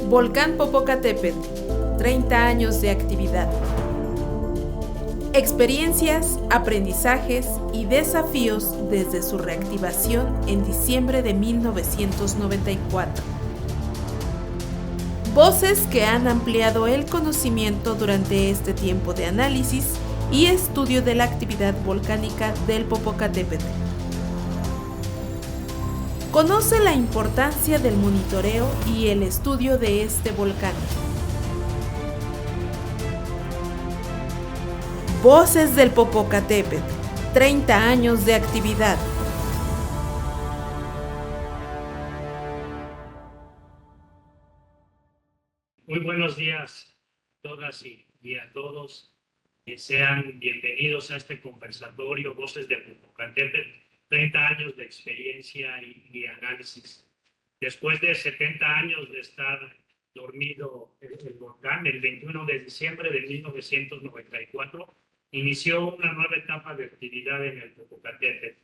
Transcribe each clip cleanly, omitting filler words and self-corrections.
Volcán Popocatépetl, 30 años de actividad. Experiencias, aprendizajes y desafíos desde su reactivación en diciembre de 1994. Voces que han ampliado el conocimiento durante este tiempo de análisis y estudio de la actividad volcánica del Popocatépetl. Conoce la importancia del monitoreo y el estudio de este volcán. Voces del Popocatépetl, 30 años de actividad. Muy buenos días a todas y a todos. Sean bienvenidos a este conversatorio Voces del Popocatépetl, 30 años de experiencia y análisis. Después de 70 años de estar dormido el volcán, el 21 de diciembre de 1994, inició una nueva etapa de actividad en el Popocatépetl.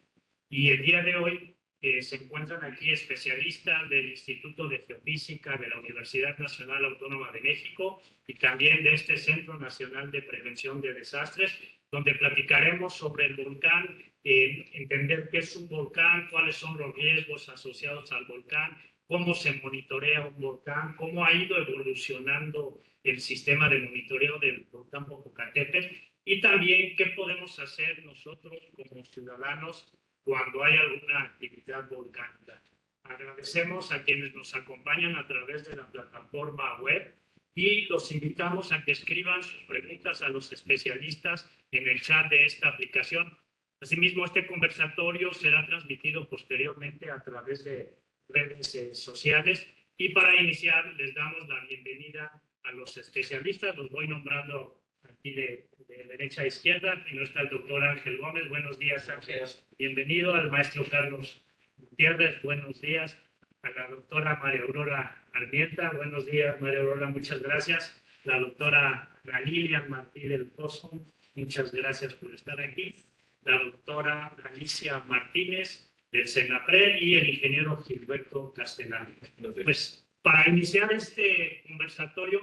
Y el día de hoy se encuentran aquí especialistas del Instituto de Geofísica de la Universidad Nacional Autónoma de México y también de este Centro Nacional de Prevención de Desastres, donde platicaremos sobre el volcán, entender qué es un volcán, cuáles son los riesgos asociados al volcán, cómo se monitorea un volcán, cómo ha ido evolucionando el sistema de monitoreo del volcán Popocatépetl y también qué podemos hacer nosotros como ciudadanos cuando hay alguna actividad volcánica. Agradecemos a quienes nos acompañan a través de la plataforma web y los invitamos a que escriban sus preguntas a los especialistas en el chat de esta aplicación. Asimismo, este conversatorio será transmitido posteriormente a través de redes sociales y para iniciar les damos la bienvenida a los especialistas. Los voy nombrando aquí de derecha a izquierda. Primero está el doctor Ángel Gómez. Buenos días, Ángel. Bienvenido. Al maestro Carlos Gutiérrez. Buenos días. A la doctora María Aurora Armienta. Buenos días, María Aurora. Muchas gracias. La doctora Lilian Martí del Pozo. Muchas gracias por estar aquí. La doctora Alicia Martínez del CENAPRED y el ingeniero Gilberto Castellano. Pues para iniciar este conversatorio,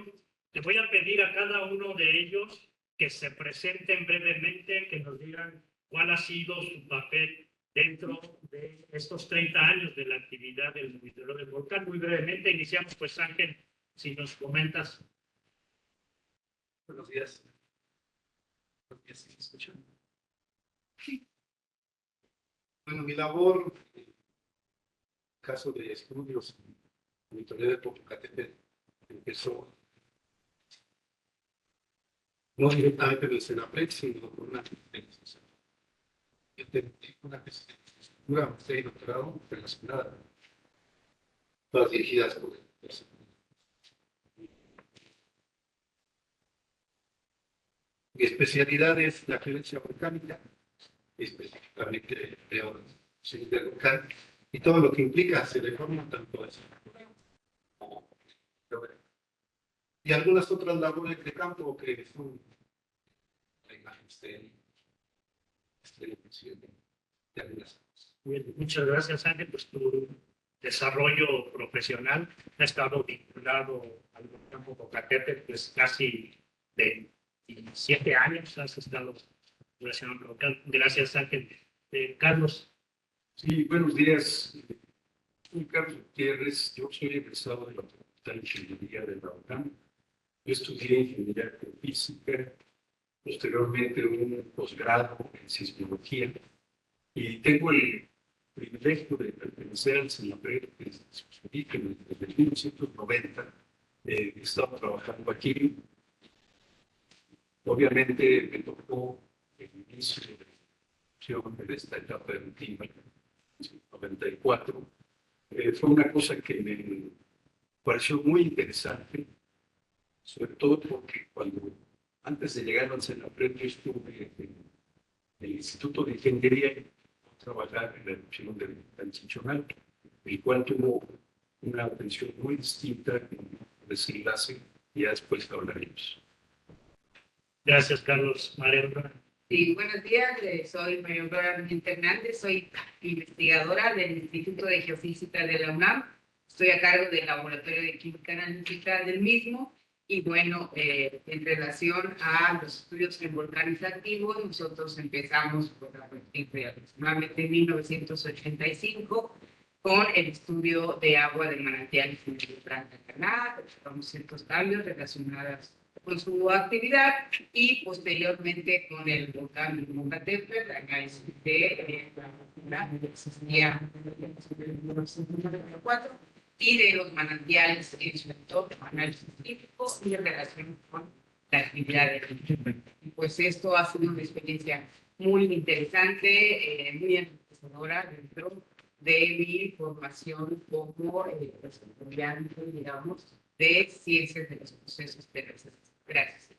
te voy a pedir a cada uno de ellos que se presenten brevemente, que nos digan cuál ha sido su papel dentro de estos 30 años de la actividad del monitoreo del volcán. Muy brevemente iniciamos, pues Ángel, si nos comentas. Buenos días. Buenos días, ¿sí me escuchan? Sí. Bueno, mi labor, en el caso de estudios, monitoreo del Popocatépetl, empezó no directamente del CENAPRED, sino con una especialización. Yo tengo una especializatura, maestría y doctorado relacionada, todas dirigidas por el Mi especialidad es la geología volcánica, específicamente de volcán, y todo lo que implica se reforma tanto eso. Y algunas otras labores de campo que son la imagen estéril, y algunas cosas. Bien, muchas gracias, Ángel. Pues tu desarrollo profesional ha estado vinculado al volcán Popocatépetl, pues casi 27 años has estado relacionado con el volcán. Gracias, Ángel. Carlos. Sí, buenos días. Soy Carlos Gutiérrez. Yo soy egresado de la Facultad de Ingeniería de la UNAM. Yo estudié Ingeniería Geofísica, posteriormente un posgrado en Sismología, y tengo el privilegio de pertenecer al CENAPRED desde sus orígenes, desde 1990. He estado trabajando aquí. Obviamente me tocó el inicio de la producción de esta etapa eruptiva, en 94. Fue una cosa que me pareció muy interesante, sobre todo porque antes de llegar al CENAPRED, yo estuve en el Instituto de Ingeniería a trabajar en la erupción del volcán Chichonal, el cual tuvo una atención muy distinta en el desenlace, y ya después hablaremos. Gracias, Carlos. María Aurora. Sí, buenos días, soy María Aurora Hernández, soy investigadora del Instituto de Geofísica de la UNAM. Estoy a cargo del laboratorio de química analítica del mismo. Y bueno, en relación a los estudios en volcanes activos, nosotros empezamos por a partir de aproximadamente 1985 con el estudio de agua de manantiales en el Plan de Caná, observamos ciertos cambios relacionados con su actividad y posteriormente con el volcán de Popocatépetl, análisis de la que existía en 1994 y de los manantiales en su entorno, análisis científico y en relación con la actividad de pues esto ha sido una experiencia muy interesante, muy enriquecedora dentro de mi formación como estudiante, digamos, de ciencias de los procesos terrestres. Gracias.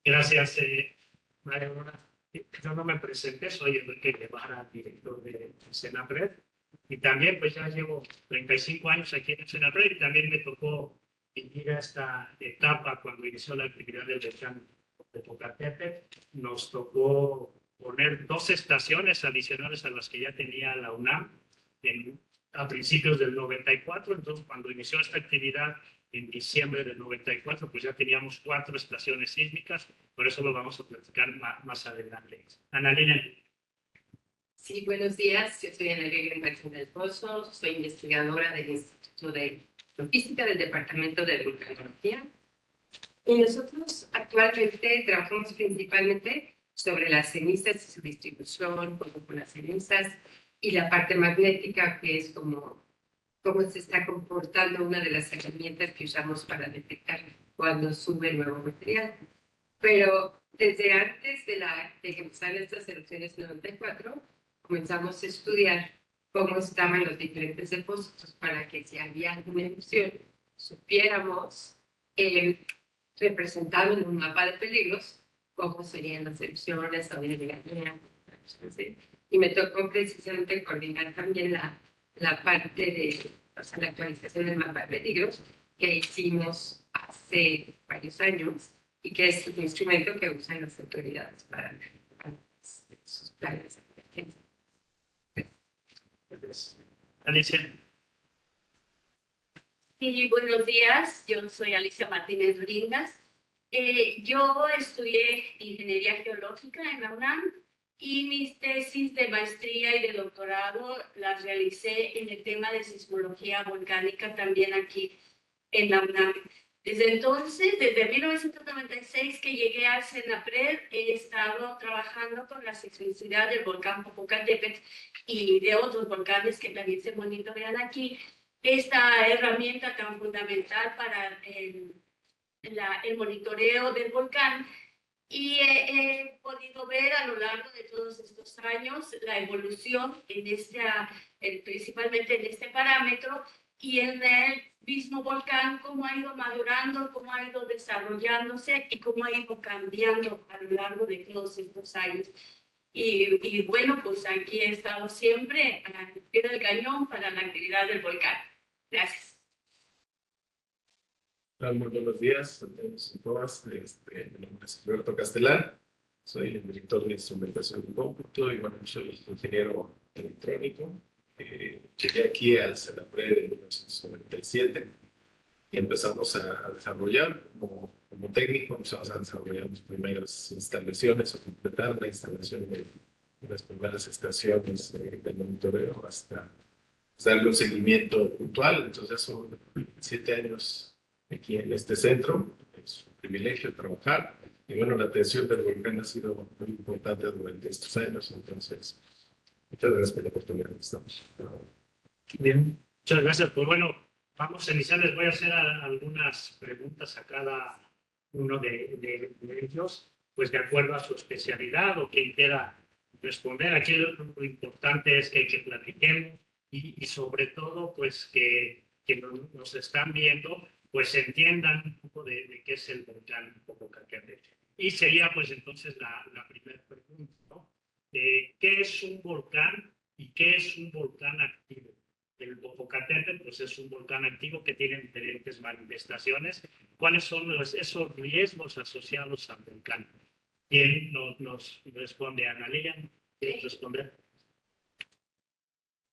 Gracias, María Aurora. Yo no me presenté, soy Enrique Guevara, director de Senapred. Y también, pues ya llevo 35 años aquí en Senapred y también me tocó vivir esta etapa cuando inició la actividad del volcán de Popocatépetl. Nos tocó poner 2 estaciones adicionales a las que ya tenía la UNAM a principios del 94. Entonces, cuando inició esta actividad en diciembre del 94, pues ya teníamos 4 estaciones sísmicas. Por eso lo vamos a platicar más adelante. Ana Elena. Sí, buenos días. Yo soy Ana Elena Martínez Pozo, soy investigadora del Instituto de Geofísica del Departamento de Vulcanología. Y nosotros actualmente trabajamos principalmente sobre las cenizas y su distribución, como con las cenizas, y la parte magnética, que es cómo se está comportando una de las herramientas que usamos para detectar cuando sube nuevo material. Pero desde antes de que empezaran estas erupciones en 94, comenzamos a estudiar cómo estaban los diferentes depósitos para que si había alguna erupción, supiéramos, representado en un mapa de peligros, cómo serían las erupciones, a dónde llegarían. Y me tocó precisamente coordinar también la parte de la actualización del mapa de peligros que hicimos hace varios años y que es un instrumento que usan las autoridades para sus planes de emergencia. Alicia. Sí, buenos días. Yo soy Alicia Martínez Bringas. Yo estudié Ingeniería Geológica en la UNAM y mis tesis de maestría y de doctorado las realicé en el tema de sismología volcánica también aquí en la UNAM. Desde entonces, desde 1996 que llegué al Senapred, he estado trabajando con la sismicidad del volcán Popocatépetl y de otros volcanes que también se monitorean aquí. Esta herramienta tan fundamental para el monitoreo del volcán. Y he podido ver a lo largo de todos estos años la evolución principalmente en este parámetro y en el mismo volcán, cómo ha ido madurando, cómo ha ido desarrollándose y cómo ha ido cambiando a lo largo de todos estos años. Y bueno, pues aquí he estado siempre al pie del cañón para la actividad del volcán. Gracias. Muy buenos días a todos y todas. Mi nombre es Roberto Castellán, soy el director de instrumentación de cómputo y bueno, soy ingeniero electrónico. Llegué aquí al Senapred en 1997 y empezamos a desarrollar como técnico, empezamos a desarrollar las primeras instalaciones o completar la instalación de las primeras estaciones de monitoreo hasta darle un seguimiento puntual. Entonces son 7 años aquí en este centro. Es un privilegio trabajar y bueno, la atención del volcán ha sido muy importante durante estos años. Entonces, muchas gracias por la oportunidad que estamos. Bien, muchas gracias. Pues bueno, vamos a iniciar. Les voy a hacer algunas preguntas a cada uno de ellos, pues de acuerdo a su especialidad o quien quiera responder. Aquí lo importante es que platiquemos y sobre todo, pues que nos están viendo, pues entiendan un poco de qué es el volcán Popocatépetl. Y sería pues entonces la primera pregunta, ¿no? ¿Qué es un volcán y qué es un volcán activo? El Popocatépetl pues es un volcán activo que tiene diferentes manifestaciones. ¿Cuáles son esos riesgos asociados al volcán? ¿Quién nos responde? Ana Lilian, ¿quieres responder?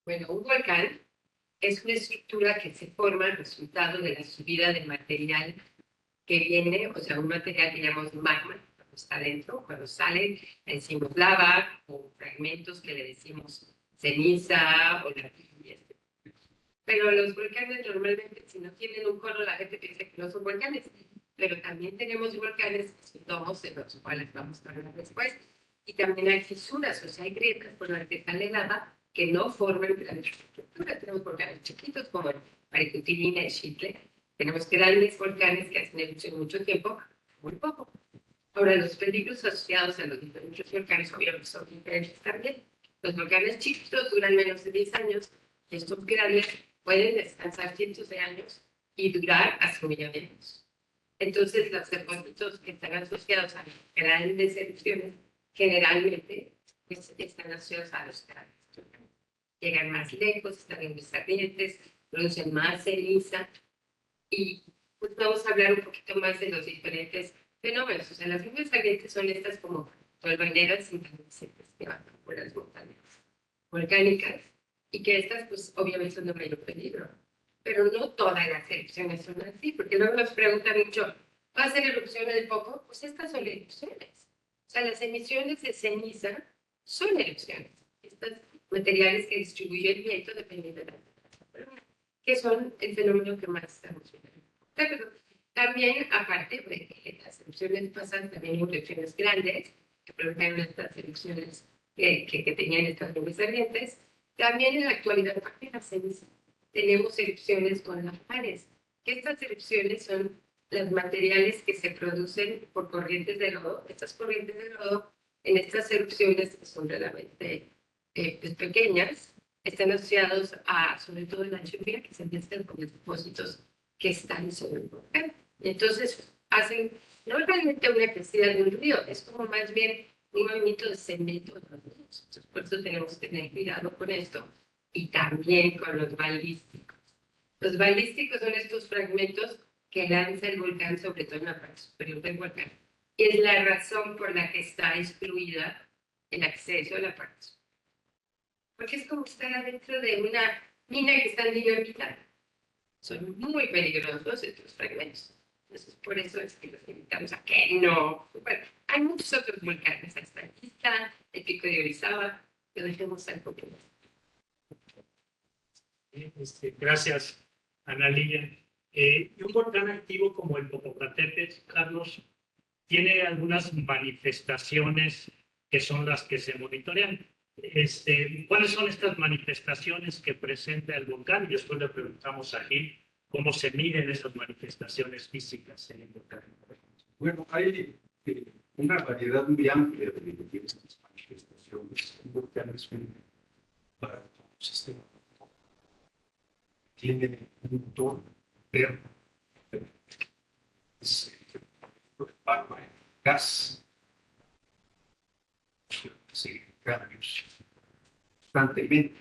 Bueno, un volcán es una estructura que se forma al resultado de la subida de material que viene, o sea, un material que llamamos magma, cuando está dentro, cuando sale, le decimos lava, o fragmentos que le decimos ceniza, o la pero los volcanes normalmente, si no tienen un cono, la gente piensa que no son volcanes. Pero también tenemos volcanes que son domos, de los cuales vamos a hablar después. Y también hay fisuras, o sea, hay grietas por las que sale lava que no forman grandes estructuras. Tenemos volcanes chiquitos como el Paricutinina y Xitle. Tenemos grandes volcanes que hacen erupción mucho tiempo, muy poco. Ahora, los peligros asociados a los diferentes volcanes obviamente son diferentes también. Los volcanes chiquitos duran menos de 10 años. Y estos grandes pueden descansar cientos de años y durar hasta 1.000.000 de años. Entonces, los depósitos que están asociados a grandes erupciones generalmente pues, están asociados a los grandes. Llegan más lejos, están en los ardientes, producen más ceniza y pues vamos a hablar un poquito más de los diferentes fenómenos. O sea, las nubes ardientes son estas como tolvaneras incandescentes que van por las montañas volcánicas y que estas pues obviamente son de mayor peligro. Pero no todas las erupciones son así, porque luego nos preguntan mucho, ¿va a ser erupción del poco? Pues estas son erupciones. O sea, las emisiones de ceniza son erupciones. Estos materiales que distribuye el viento dependiendo de la temperatura, que son el fenómeno que más estamos viendo. Pero también, aparte de que las erupciones pasan, también hay erupciones grandes, que provocan estas erupciones que tenían estas nubes ardientes. También en la actualidad, aparte de la ceniza, tenemos erupciones con lavares, que estas erupciones son los materiales que se producen por corrientes de lodo. Estas corrientes de lodo, en estas erupciones que son realmente pues pequeñas, están asociados a, sobre todo, la lluvia, que se mezclan con los depósitos que están sobre el volcán. Entonces, hacen no realmente una crecida de un río, es como más bien un movimiento de cemento. Entonces, por eso tenemos que tener cuidado con esto y también con los balísticos. Los balísticos son estos fragmentos que lanza el volcán, sobre todo en la parte superior del volcán. Y es la razón por la que está excluida el acceso a la parte superior. Porque es como estar adentro de una mina que está en dinamita. Son muy peligrosos estos fragmentos. Entonces, por eso es que los invitamos a que no. Bueno, hay muchos otros volcanes, hasta aquí está el Pico de Orizaba, lo dejemos al poco. Gracias, Ana Lilia. Un volcán activo como el Popocatépetl, Carlos, tiene algunas manifestaciones que son las que se monitorean. ¿Cuáles son estas manifestaciones que presenta el volcán? Y después le preguntamos a Gil cómo se miden esas manifestaciones físicas en el volcán. Bueno, hay una variedad muy amplia de estas manifestaciones. Un volcán es para todo un sistema. Tiene un motor interno, es magma, gas, cambios constantemente.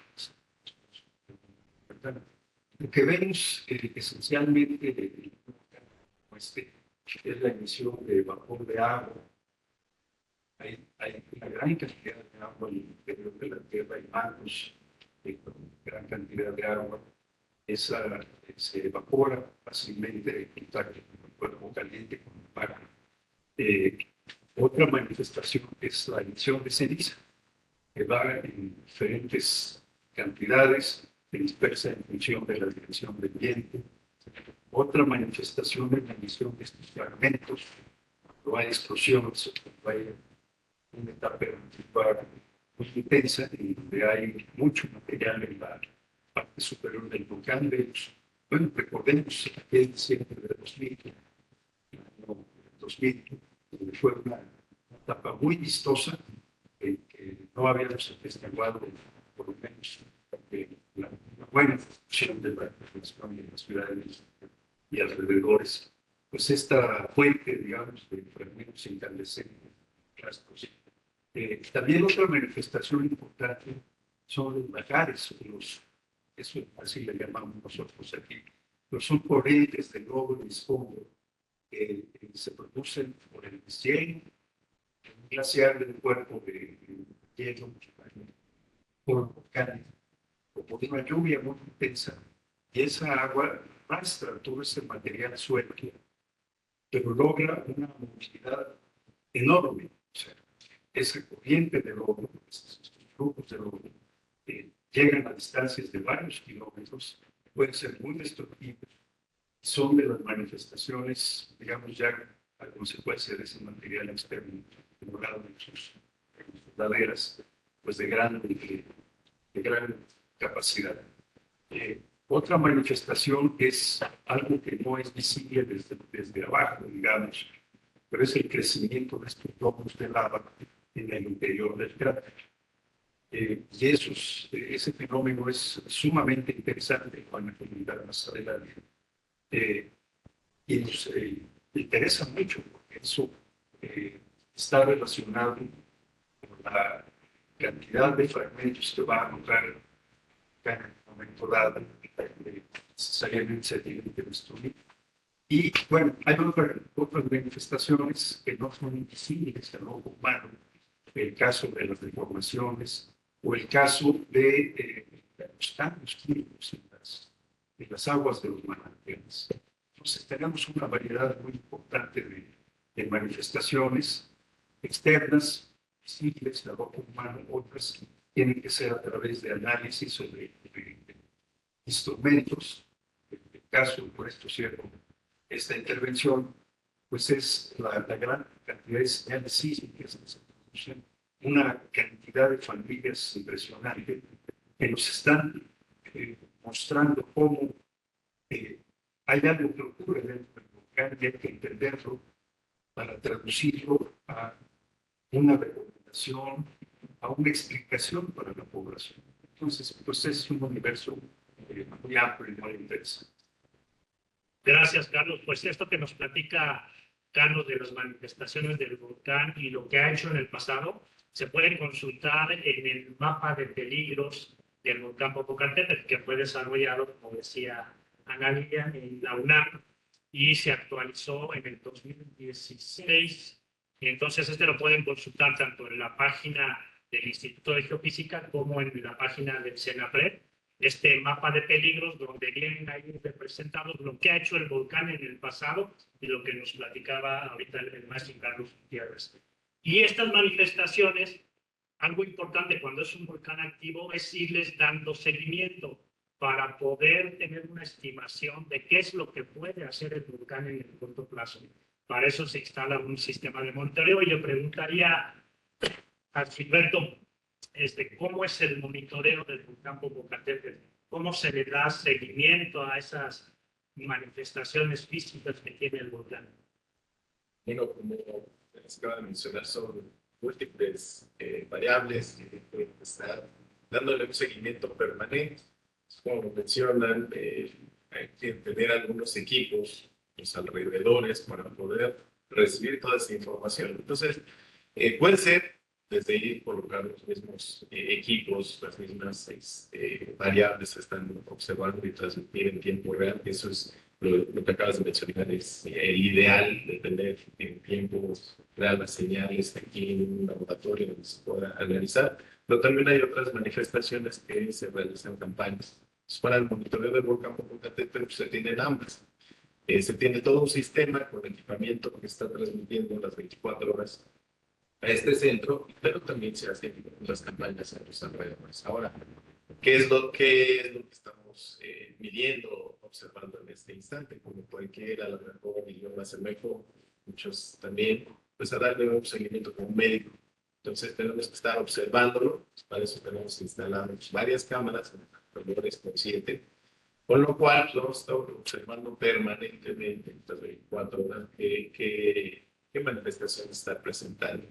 Lo que vemos esencialmente es la emisión de vapor de agua. Hay una gran cantidad de agua en el interior de la Tierra, hay manos con gran cantidad de agua. Esa se evapora fácilmente en contacto con el cuerpo caliente, con el magma. Otra manifestación es la emisión de ceniza, que va en diferentes cantidades, se dispersa en función de la dirección del viento. Otra manifestación es la emisión de estos fragmentos, cuando hay explosiones o cuando hay una etapa eruptiva muy intensa y donde hay mucho material en la parte superior del volcán. Bueno, recordemos aquel diciembre de 2000, donde fue una etapa muy vistosa que no habíamos atestiguado, por lo menos, la buena función de la población en las ciudades y alrededores. Pues esta fuente, digamos, de fragmentos incandescentes, rastros. También otra manifestación importante son los lagares, eso así le llamamos nosotros aquí, pero son corrientes de lodo y escombro que se producen por el deshielo, un glaciar del cuerpo de hielo, por volcanes, o por una lluvia muy intensa y esa agua arrastra todo ese material suelto, pero logra una movilidad enorme. O sea, esa corriente de lodo, esos flujos de lodo, llegan a distancias de varios kilómetros, pueden ser muy destructivos, son de las manifestaciones, digamos, ya a consecuencia de ese material externo logrado en sus laderas, pues de gran capacidad. Otra manifestación es algo que no es visible desde abajo, digamos, pero es el crecimiento de estos globos de lava en el interior del cráter. Y ese fenómeno es sumamente interesante para comentar más adelante. Y nos interesa mucho porque eso está relacionado con la cantidad de fragmentos que va a arrojar en el momento dado, necesariamente se tienen que destruir. Y bueno, hay otras manifestaciones que no son invisibles al ojo humano, el caso de las deformaciones o el caso de los cambios químicos en las aguas de los manantiales. Entonces tenemos una variedad muy importante de manifestaciones externas, visibles al ojo humano, otras tienen que ser a través de análisis o de instrumentos. En el caso, por esto cierro esta intervención, pues es la gran cantidad de señales sísmicas que se producen, una cantidad de familias impresionante que nos están mostrando cómo hay algo que ocurre dentro del volcán y hay que entenderlo para traducirlo a una recomendación, a una explicación para la población. Entonces, pues es un universo muy amplio y muy interesante. Gracias, Carlos. Pues esto que nos platica Carlos de las manifestaciones del volcán y lo que ha hecho en el pasado, se puede consultar en el mapa de peligros del volcán Popocatépetl, que fue desarrollado, como decía Ana Lilia, en la UNAM y se actualizó en el 2016. Entonces, este lo pueden consultar tanto en la página del Instituto de Geofísica como en la página del CENAPRED. Este mapa de peligros donde vienen ahí representados lo que ha hecho el volcán en el pasado y lo que nos platicaba ahorita el maestro Carlos Gutiérrez. Y estas manifestaciones, algo importante cuando es un volcán activo es irles dando seguimiento para poder tener una estimación de qué es lo que puede hacer el volcán en el corto plazo. Para eso se instala un sistema de monitoreo y le preguntaría a Gilberto, ¿cómo es el monitoreo del volcán Popocatépetl? ¿Cómo se le da seguimiento a esas manifestaciones físicas que tiene el volcán? Bueno, como les acaba de mencionar, son múltiples variables que pueden estar dándole un seguimiento permanente. Como mencionan, hay que tener algunos equipos, los alrededores, para poder recibir toda esa información. Entonces, puede ser desde ahí colocar los mismos equipos, las mismas variables que están observando y transmitir en tiempo real. Eso es lo que acabas de mencionar, es el ideal de tener en tiempo real las señales aquí en un laboratorio donde se pueda analizar. Pero también hay otras manifestaciones que se realizan campañas. Para el monitoreo del volcán Popocatépetl se tienen ambas. Se tiene todo un sistema con equipamiento que está transmitiendo las 24 horas a este centro, pero también se hacen las campañas en los alrededores. Ahora, ¿qué es lo que estamos midiendo, observando en este instante? Como cualquier, a lo mejor, idioma mejor, muchos también, pues a darle un seguimiento como médico. Entonces tenemos que estar observándolo, para eso tenemos instaladas varias cámaras, alrededor con 7, con lo cual vamos a estar observando permanentemente, estas 24 horas, qué manifestación está presentando.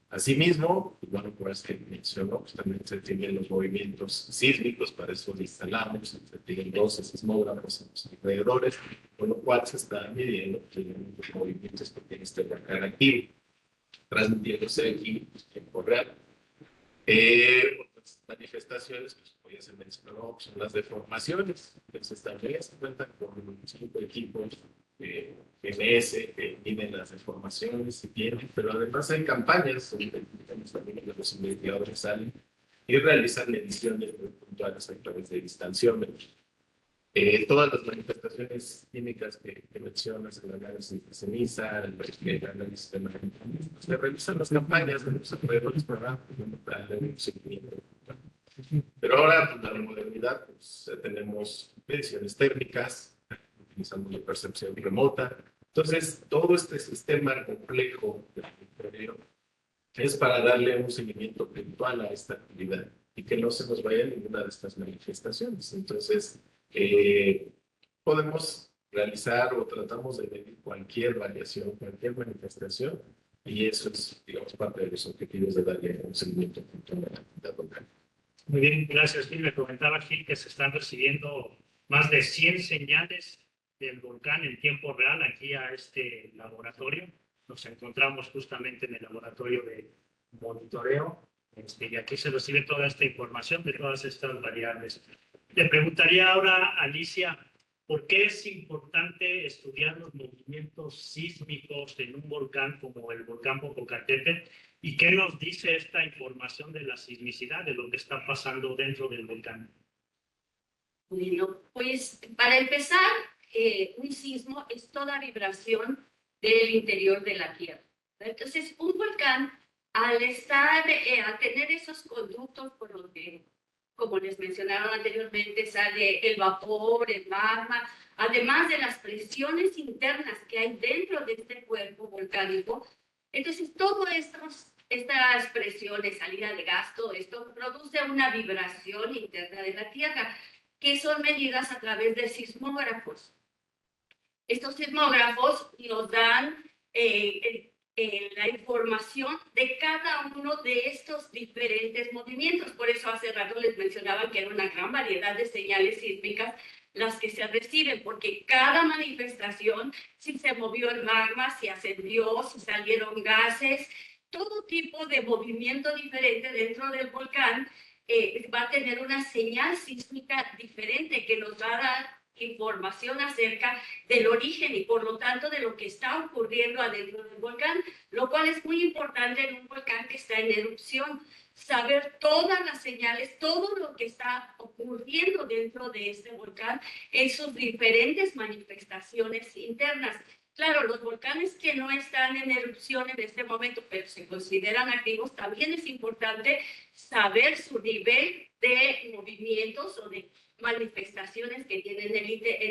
Asimismo, bueno, por eso que mencionó, pues también se tienen los movimientos sísmicos, para eso lo instalamos, se tienen 12 sismógrafos en los alrededores, con lo cual se está midiendo los movimientos que tiene este volcán activo, transmitiéndose aquí en tiempo real. Otras manifestaciones, pues ya se mencionó, son las deformaciones. Entonces también se cuentan con 5 equipos GMS que miden las deformaciones y tienen, pero además hay campañas donde también los investigadores salen y realizan mediciones muy puntuales a través de distanciómetros. Todas las manifestaciones químicas que mencionas, el análisis de ceniza, el análisis de manifestaciones, se realizan las campañas de los alrededores para darle un seguimiento. Pero ahora, pues, la modernidad, pues, tenemos mediciones térmicas, utilizamos la percepción remota. Entonces, todo este sistema complejo de monitoreo es para darle un seguimiento puntual a esta actividad y que no se nos vaya ninguna de estas manifestaciones. Entonces, podemos realizar o tratamos de medir cualquier variación, cualquier manifestación, y eso es, digamos, parte de los objetivos de darle un seguimiento puntual a la actividad local. Muy bien, gracias, Gil. Me comentaba Gil que se están recibiendo más de 100 señales del volcán en tiempo real aquí a este laboratorio. Nos encontramos justamente en el laboratorio de monitoreo y aquí se recibe toda esta información de todas estas variables. Le preguntaría ahora a Alicia, ¿por qué es importante estudiar los movimientos sísmicos en un volcán como el volcán Popocatépetl? ¿Y qué nos dice esta información de la sismicidad, de lo que está pasando dentro del volcán? Bueno, pues para empezar, un sismo es toda vibración del interior de la Tierra. Entonces, un volcán, al estar, al tener esos conductos por los que, como les mencionaron anteriormente, sale el vapor, el magma, además de las presiones internas que hay dentro de este cuerpo volcánico. Entonces, todo estas presiones, salida de gas, todo esto produce una vibración interna de la Tierra, que son medidas a través de sismógrafos. Estos sismógrafos nos dan la información de cada uno de estos diferentes movimientos. Por eso hace rato les mencionaba que era una gran variedad de señales sísmicas las que se reciben, porque cada manifestación, si se movió el magma, si ascendió, si salieron gases, todo tipo de movimiento diferente dentro del volcán va a tener una señal sísmica diferente que nos va a dar información acerca del origen y por lo tanto de lo que está ocurriendo adentro del volcán, lo cual es muy importante en un volcán que está en erupción. Saber todas las señales, todo lo que está ocurriendo dentro de este volcán en sus diferentes manifestaciones internas. Claro, los volcanes que no están en erupción en este momento, pero se consideran activos, también es importante saber su nivel de movimientos o de manifestaciones que tienen en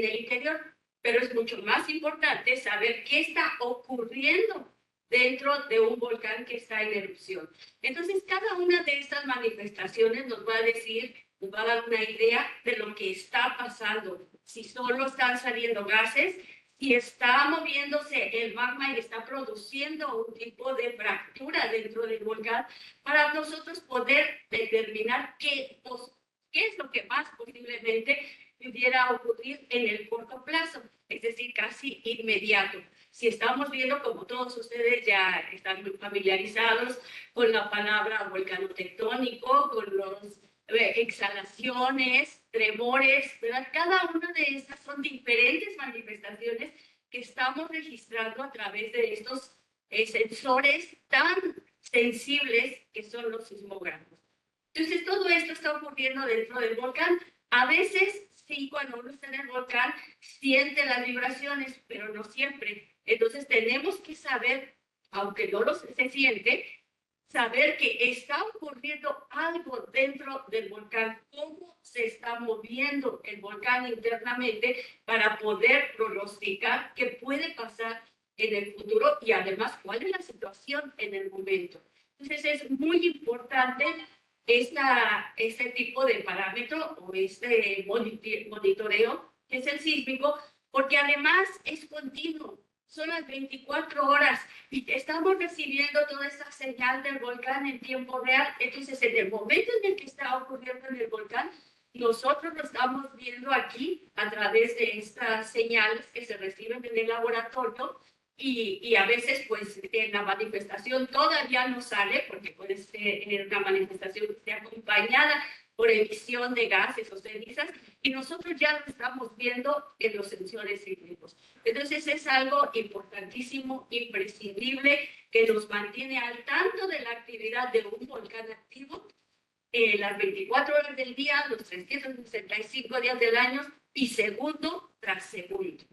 el interior. Pero es mucho más importante saber qué está ocurriendo dentro de un volcán que está en erupción. Entonces, cada una de estas manifestaciones nos va a decir, nos va a dar una idea de lo que está pasando. Si solo están saliendo gases, si está moviéndose el magma y está produciendo un tipo de fractura dentro del volcán, para nosotros poder determinar qué es lo que más posiblemente pudiera ocurrir en el corto plazo, es decir, casi inmediato. Si estamos viendo, como todos ustedes ya están muy familiarizados con la palabra volcán tectónico, con las exhalaciones, tremores, ¿verdad? Cada una de estas son diferentes manifestaciones que estamos registrando a través de estos sensores tan sensibles que son los sismógrafos. Entonces, todo esto está ocurriendo dentro del volcán. A veces, sí, cuando uno está en el volcán, siente las vibraciones, pero no siempre. Entonces, tenemos que saber, aunque no se siente, saber que está ocurriendo algo dentro del volcán, cómo se está moviendo el volcán internamente para poder pronosticar qué puede pasar en el futuro y además cuál es la situación en el momento. Entonces, es muy importante este tipo de parámetro o este monitoreo que es el sísmico, porque además es continuo, son las 24 horas y estamos recibiendo toda esta señal del volcán en tiempo real. Entonces, en el momento en el que está ocurriendo en el volcán, nosotros lo estamos viendo aquí a través de estas señales que se reciben en el laboratorio. Y a veces, pues, en la manifestación todavía no sale, porque puede ser una manifestación que esté acompañada por emisión de gases o cenizas, y nosotros ya lo estamos viendo en los sensores sísmicos. Entonces, es algo importantísimo, imprescindible, que nos mantiene al tanto de la actividad de un volcán activo las 24 horas del día, los 365 días del año, y segundo tras segundo.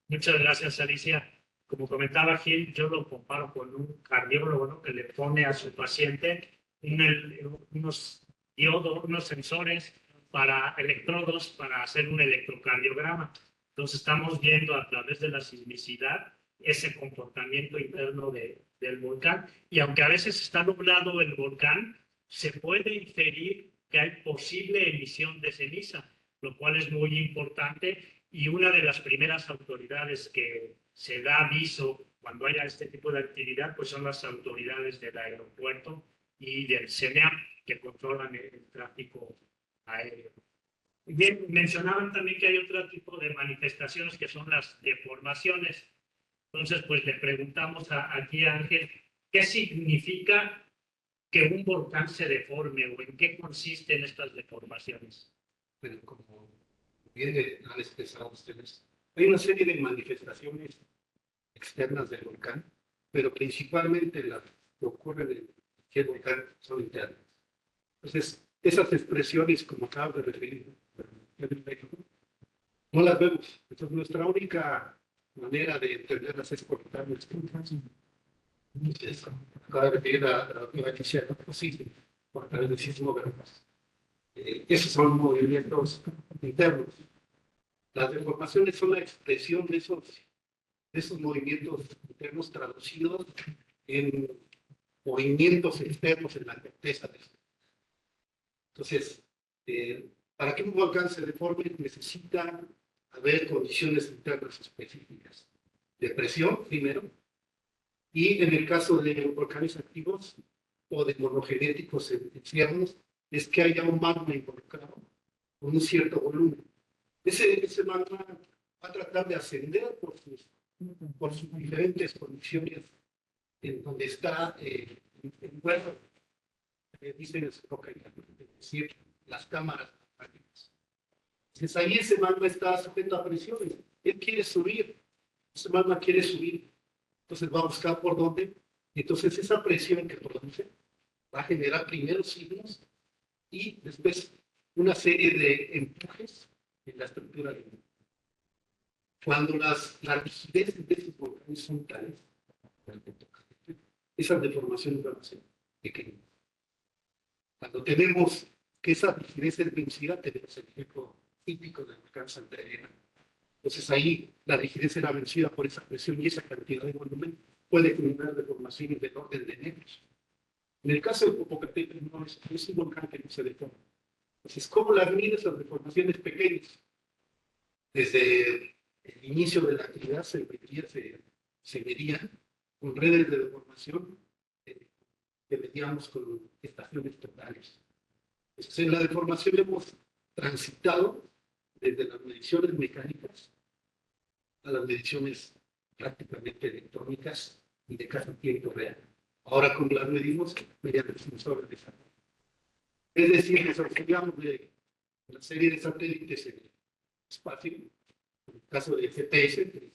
Muchas gracias, Alicia. Como comentaba Gil, yo lo comparo con un cardiólogo, ¿no? Que le pone a su paciente unos diodos, unos sensores para electrodos para hacer un electrocardiograma. Entonces estamos viendo a través de la sismicidad ese comportamiento interno del volcán. Y aunque a veces está nublado el volcán, se puede inferir que hay posible emisión de ceniza, lo cual es muy importante. Y una de las primeras autoridades que se da aviso cuando haya este tipo de actividad, pues son las autoridades del aeropuerto y del CENEAM, que controlan el tráfico aéreo. Bien, mencionaban también que hay otro tipo de manifestaciones que son las deformaciones. Entonces, pues le preguntamos aquí a Ángel, ¿qué significa que un volcán se deforme o en qué consisten estas deformaciones? Bueno, como bien han expresado ustedes, hay una serie de manifestaciones externas del volcán, pero principalmente las que ocurren en el volcán son internas. Entonces, esas expresiones, como acabo de referir, no las vemos. Entonces, nuestra única manera de entenderlas es por darles puntas. Acaba de referir a la noticia posible por través del sismógrafos. Esos son movimientos internos. Las deformaciones son la expresión de esos movimientos internos traducidos en movimientos externos en la corteza. Entonces, para que un volcán se deforme necesita haber condiciones internas específicas. De presión, primero, y en el caso de volcanes activos o de monogenéticos externos, es que haya un magma involucrado con un cierto volumen. Ese magma va a tratar de ascender por sus diferentes condiciones en donde está envuelto, dicen en su boca, es decir, las cámaras. Entonces ahí ese magma está sujeto a presiones. Él quiere subir, ese magma quiere subir, entonces va a buscar por dónde, y entonces esa presión que produce va a generar primero signos y después una serie de empujes en la estructura del volcán. Cuando las rigideces de estos volcanes son tales, esas deformaciones van a ser pequeñas. Cuando tenemos que esa rigidez es vencida, tenemos el ejemplo típico del volcán Santa Elena. Entonces ahí la rigidez era vencida por esa presión y esa cantidad de volumen puede generar deformaciones del orden de metros. En el caso del Popocatépetl no es un volcán que no se deforma. Entonces, ¿cómo las mides las deformaciones pequeñas? Desde el inicio de la actividad se medían con redes de deformación que medíamos con estaciones totales. Entonces, en la deformación hemos transitado desde las mediciones mecánicas a las mediciones prácticamente electrónicas y de casi tiempo real. Ahora, como las medimos mediante sensores de satélite. Es decir, nos auxiliamos de una serie de satélites en el espacio. En el caso de GPS, que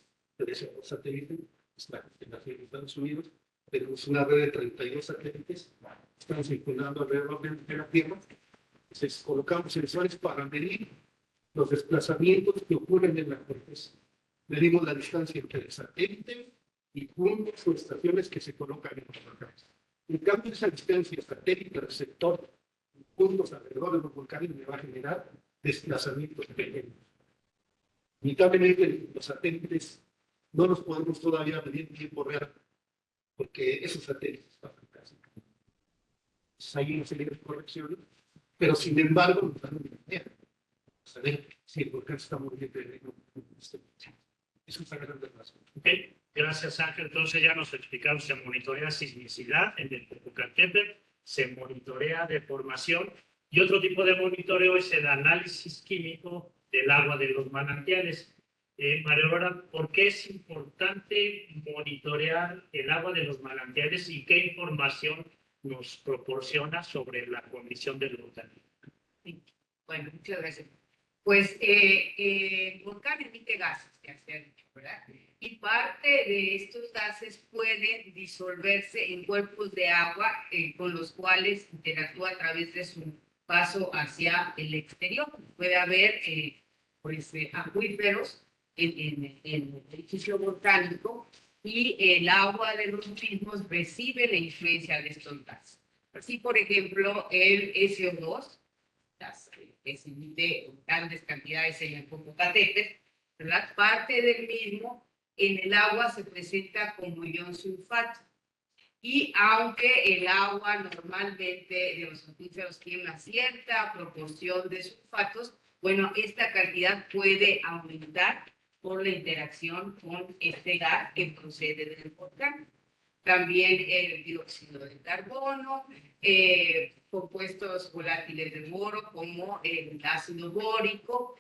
es un satélite, es la constelación de Estados Unidos, tenemos una red de 32 satélites, están circulando alrededor de la Tierra. Entonces, colocamos sensores para medir los desplazamientos que ocurren en la corteza. Medimos la distancia entre el satélite y puntos o estaciones que se colocan en los volcanes. En cambio, esa distancia satélite-receptor, puntos alrededor de los volcanes, me va a generar desplazamientos pequeños. Lamentablemente, los satélites no los podemos todavía medir en tiempo real, porque esos satélites están casi. Hay una serie de correcciones, pero sin embargo, nos dan una idea. Saber si el volcán está moviendo en este momento. Es una gran razón. Okay. Gracias, Ángel. Entonces ya nos explicaron, se monitorea sismicidad en el Popocatépetl, se monitorea deformación y otro tipo de monitoreo es el análisis químico del agua de los manantiales. María Aurora, ¿por qué es importante monitorear el agua de los manantiales y qué información nos proporciona sobre la condición del volcán? Bueno, muchas gracias. Pues el volcán emite gases, ya se ha dicho, ¿verdad? Y parte de estos gases pueden disolverse en cuerpos de agua con los cuales interactúa a través de su paso hacia el exterior. Puede haber acuíferos en el edificio volcánico, y el agua de los mismos recibe la influencia de estos gases. Así, por ejemplo, el SO2, que se emite en grandes cantidades en el Popocatépetl, ¿verdad? Parte del mismo en el agua se presenta como ion sulfato. Y aunque el agua normalmente de los acuíferos tiene una cierta proporción de sulfatos, bueno, esta cantidad puede aumentar por la interacción con este gas que procede del volcán. También el dióxido de carbono, compuestos volátiles de boro como el ácido bórico,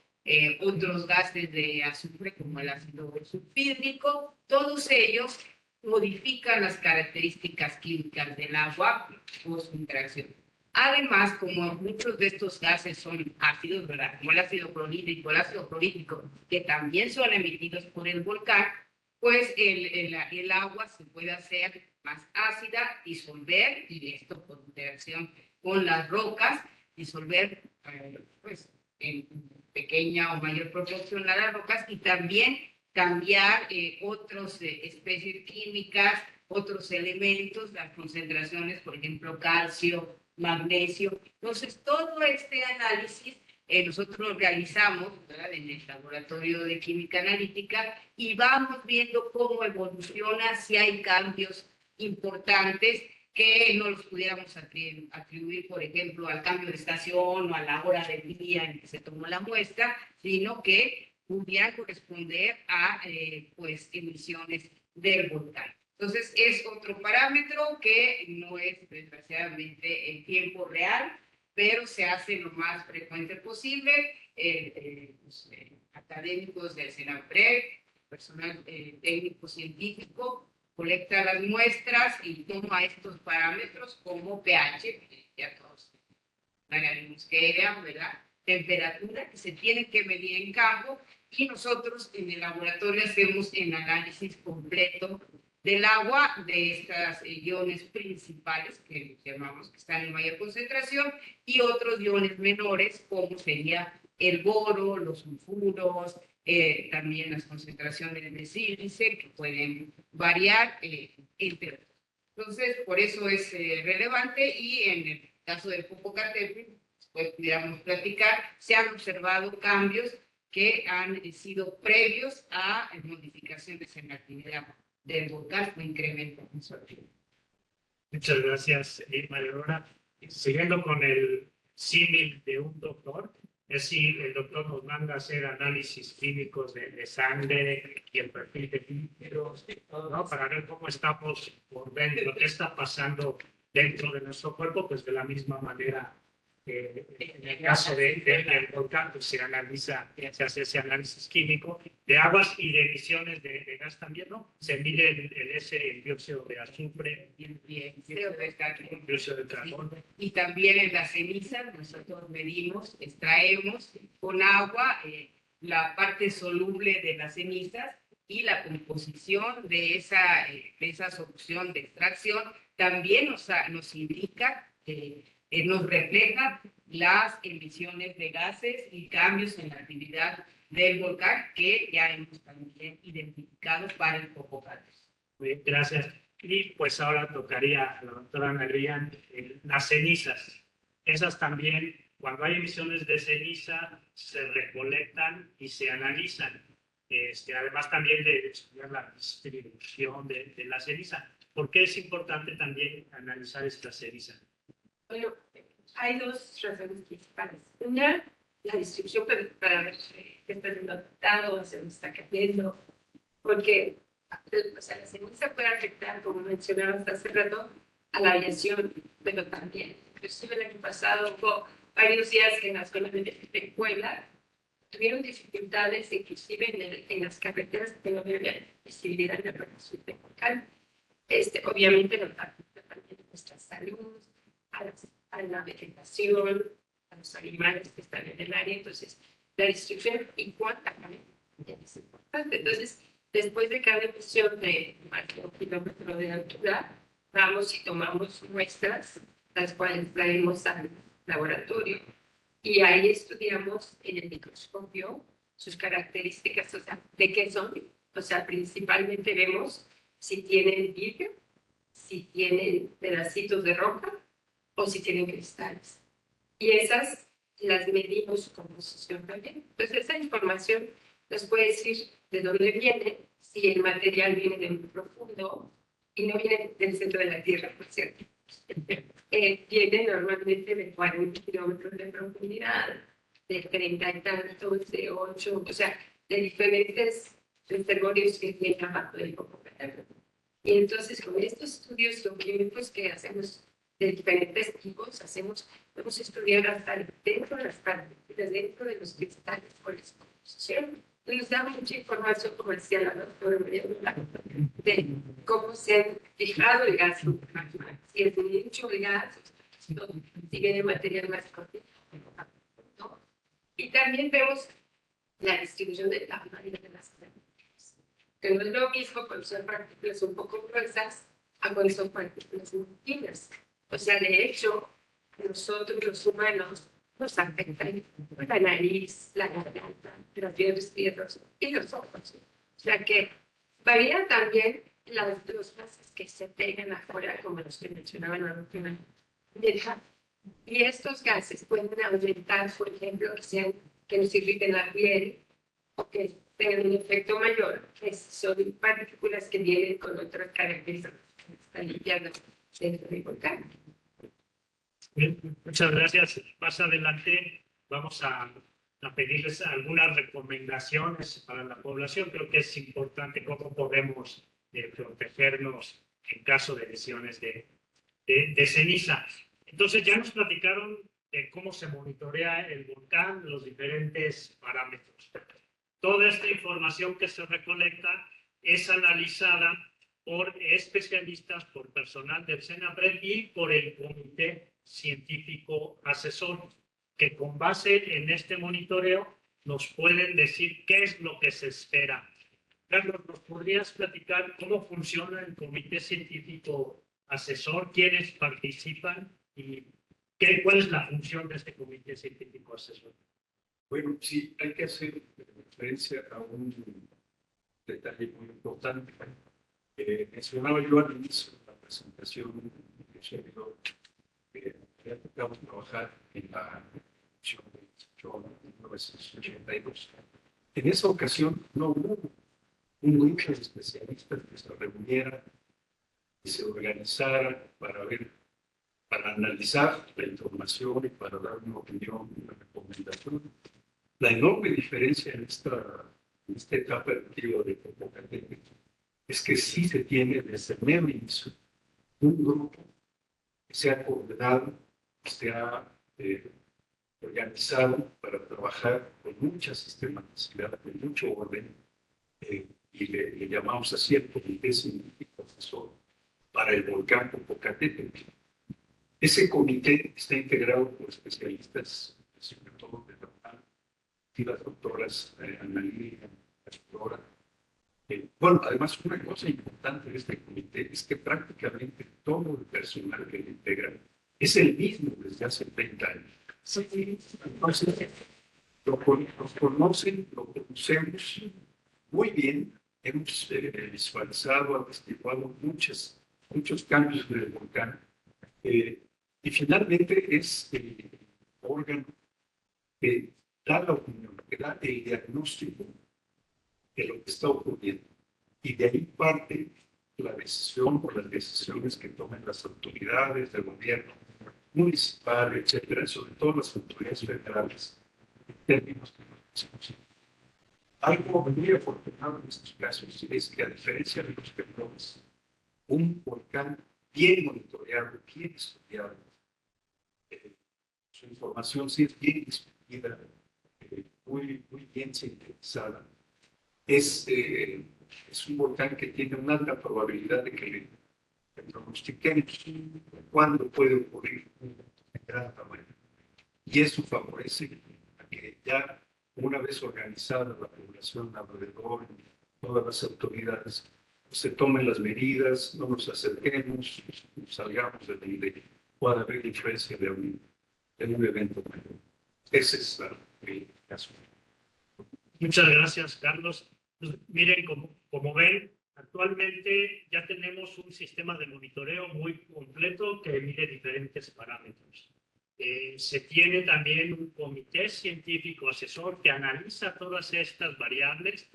otros gases de azufre como el ácido sulfídrico, todos ellos modifican las características químicas del agua por su interacción. Además, como muchos de estos gases son ácidos, ¿verdad? Como el ácido clorhídrico, que también son emitidos por el volcán, pues el agua se puede hacer más ácida, disolver, y esto por interacción con las rocas, disolver pues, en pequeña o mayor proporción a las rocas, y también cambiar otras especies químicas, otros elementos, las concentraciones, por ejemplo, calcio, magnesio. Entonces, todo este análisis nosotros lo realizamos, ¿verdad?, en el laboratorio de química analítica, y vamos viendo cómo evoluciona, si hay cambios importantes que no los pudiéramos atribuir, por ejemplo, al cambio de estación o a la hora del día en que se tomó la muestra, sino que pudieran corresponder a pues, emisiones del volcán. Entonces, es otro parámetro que no es, desgraciadamente, en tiempo real, pero se hace lo más frecuente posible. Los académicos del CENAPRED, personal técnico científico, colecta las muestras y toma estos parámetros como pH, que ya todos sabemos que era, ¿verdad? Temperatura, que se tiene que medir en campo, y nosotros en el laboratorio hacemos el análisis completo del agua, de estas iones principales que llamamos que están en mayor concentración, y otros iones menores como sería el boro, los sulfuros, también las concentraciones de sílice que pueden variar, entre otros. Entonces, por eso es relevante, y en el caso del Popocatépetl, pues pudiéramos platicar, se han observado cambios que han sido previos a modificaciones en la actividad del volcán o incremento en su actividad. Muchas gracias, María Aurora. Siguiendo con el símil de un doctor, es si el doctor nos manda a hacer análisis clínicos de sangre y el perfil de líquidos, ¿no?, para ver cómo estamos por dentro, qué está pasando dentro de nuestro cuerpo, pues de la misma manera. En el caso del volcán, pues se hace ese análisis químico de aguas y de emisiones de gas también, ¿no? Se mide el dióxido de azufre, el dióxido de carbono. Y también en las cenizas nosotros medimos, extraemos con agua la parte soluble de las cenizas, y la composición de esa solución de extracción también nos indica nos refleja las emisiones de gases y cambios en la actividad del volcán que ya hemos también identificado para el Popocatépetl. Muy bien, gracias. Y pues ahora tocaría a la doctora Ana Adrián las cenizas. Esas también, cuando hay emisiones de ceniza, se recolectan y se analizan. Además también de estudiar la distribución de la ceniza. ¿Por qué es importante también analizar esta ceniza? Bueno, hay dos razones principales. Una, la distribución para ver qué está siendo afectado, se nos está cayendo, porque o sea, la ceniza puede afectar, como mencionabas hace rato, a la aviación, pero también. Inclusive el año pasado hubo varios días que en la zona de Puebla tuvieron dificultades, inclusive en las carreteras que no había visibilidad en la parte sur del volcán. Obviamente nos afecta también a nuestra salud, a la vegetación, a los animales que están en el área. Entonces, la distribución igual también es importante. Entonces, después de cada emisión de más de 1 kilómetro de altura, vamos y tomamos muestras, las cuales traemos al laboratorio, y ahí estudiamos en el microscopio sus características, o sea, de qué son. O sea, principalmente vemos si tienen vidrio, si tienen pedacitos de roca o si tienen cristales. Y esas las medimos con posición también. Entonces, esa información nos puede decir de dónde viene, si el material viene de muy profundo y no viene del centro de la Tierra, por cierto. Viene normalmente de 40 kilómetros de profundidad, de 30 y tantos, de 8, o sea, de diferentes reservorios que tienen abajo del Popocatépetl. Y entonces, con estos estudios geoquímicos que hacemos de diferentes tipos, vamos a estudiar hasta dentro de las partículas, dentro de los cristales, por su composición. Nos da mucha información, como decía la doctora María Blanco, de cómo se ha fijado el gas en el magma, si es mucho el gas, si viene material más cortito, ¿no? Y también vemos la distribución del tamaño de las partículas, que no es lo mismo cuando son partículas un poco gruesas a cuando son partículas muy finas. O sea, de hecho, nosotros los humanos nos afectan la nariz, la garganta, los dientes y los ojos. O sea que varían también los gases que se pegan afuera, como los que mencionaba en la última vieja. Y estos gases pueden aumentar, por ejemplo, que nos irriten la piel o que tengan un efecto mayor, que son partículas que vienen con otras características que están limpiadas dentro del volcán. Bien, muchas gracias. Más adelante vamos a pedirles algunas recomendaciones para la población. Creo que es importante cómo podemos protegernos en caso de lesiones de ceniza. Entonces ya nos platicaron de cómo se monitorea el volcán, los diferentes parámetros. Toda esta información que se recolecta es analizada por especialistas, por personal del CENAPRED y por el Comité Científico Asesor, que con base en este monitoreo nos pueden decir qué es lo que se espera. Carlos, ¿nos podrías platicar cómo funciona el Comité Científico Asesor, quiénes participan y cuál es la función de este Comité Científico Asesor? Bueno, sí, hay que hacer referencia a un detalle muy importante. Mencionaba yo al inicio de la presentación que había tocado trabajar en la Comisión de 1982. En esa ocasión no hubo un grupo de especialistas que se reunieran y se organizaran para analizar la información y para dar una opinión, una recomendación. La enorme diferencia en esta etapa del periodo de Popocatépetl es que sí se tiene desde el mero inicio un grupo que se ha coordinado, que se ha organizado para trabajar con mucha sistematicidad, con mucho orden, y le llamamos así el Comité Científico Asesor para el volcán Popocatépetl. Ese comité está integrado por especialistas, sobre todo de la UNAM, y las doctoras Annalí, Aurora. Bueno, además, una cosa importante de este comité es que prácticamente todo el personal que lo integra es el mismo desde hace 30 años. Entonces, lo conocen, lo conocemos muy bien, hemos visualizado, atestiguado muchos cambios del volcán, y finalmente es el órgano que da la opinión, que da el diagnóstico de lo que está ocurriendo. Y de ahí parte la decisión por las decisiones que tomen las autoridades del gobierno municipal, etcétera, sobre todo las autoridades federales, en términos de protección. Algo muy afortunado en estos casos es que, a diferencia de los temblores, un volcán bien monitoreado, bien estudiado, su información sí es bien discutida, muy bien sintetizada. Es un volcán que tiene una alta probabilidad de que le pronostiquemos cuándo puede ocurrir un de gran tamaño. Y eso favorece a que ya, una vez organizada la población alrededor, todas las autoridades, pues, se tomen las medidas, no nos acerquemos, salgamos de donde pueda haber influencia de un evento mayor. Ese es el caso. Muchas gracias, Carlos. Pues, miren, como ven, actualmente ya tenemos un sistema de monitoreo muy completo que mide diferentes parámetros. Se tiene también un comité científico asesor que analiza todas estas variables,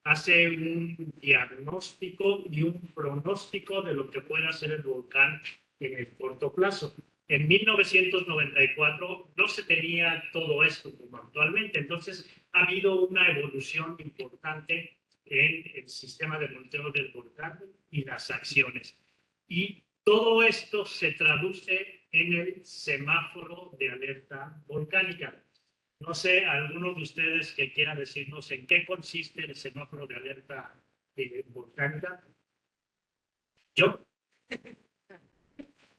hace un diagnóstico y un pronóstico de lo que pueda ser el volcán en el corto plazo. En 1994 no se tenía todo esto como actualmente, entonces ha habido una evolución importante en el sistema de monitoreo del volcán y las acciones. Y todo esto se traduce en el semáforo de alerta volcánica. No sé, algunos de ustedes que quieran decirnos en qué consiste el semáforo de alerta volcánica. ¿Yo?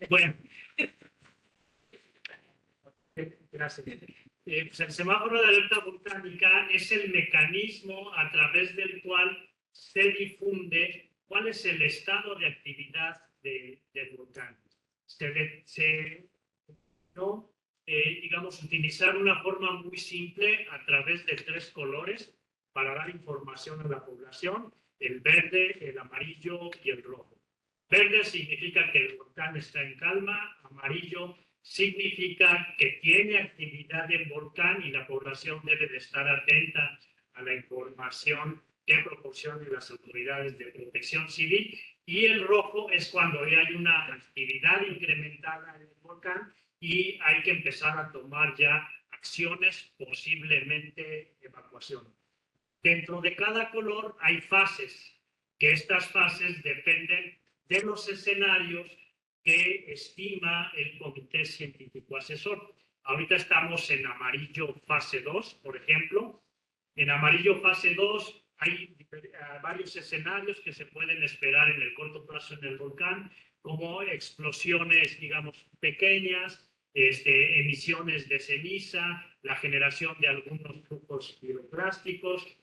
Bueno. Gracias. Pues el semáforo de alerta volcánica es el mecanismo a través del cual se difunde cuál es el estado de actividad del volcán. Digamos, utilizar una forma muy simple a través de 3 colores para dar información a la población: el verde, el amarillo y el rojo. Verde significa que el volcán está en calma, amarillo significa que tiene actividad en volcán y la población debe de estar atenta a la información que proporcionen las autoridades de protección civil, y el rojo es cuando ya hay una actividad incrementada en el volcán y hay que empezar a tomar ya acciones, posiblemente evacuación. Dentro de cada color hay fases, que estas fases dependen de los escenarios que estima el comité científico asesor. Ahorita estamos en amarillo fase 2, por ejemplo. En amarillo fase 2 hay varios escenarios que se pueden esperar en el corto plazo en el volcán, como explosiones, digamos, pequeñas, emisiones de ceniza, la generación de algunos flujos piroclásticos.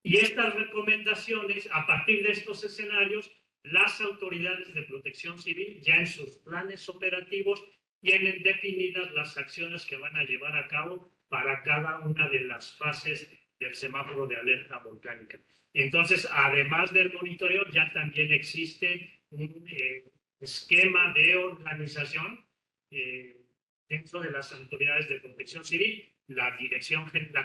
Y estas recomendaciones, a partir de estos escenarios, las autoridades de protección civil ya en sus planes operativos tienen definidas las acciones que van a llevar a cabo para cada una de las fases del semáforo de alerta volcánica. Entonces, además del monitoreo, ya también existe un esquema de organización dentro de las autoridades de protección civil, la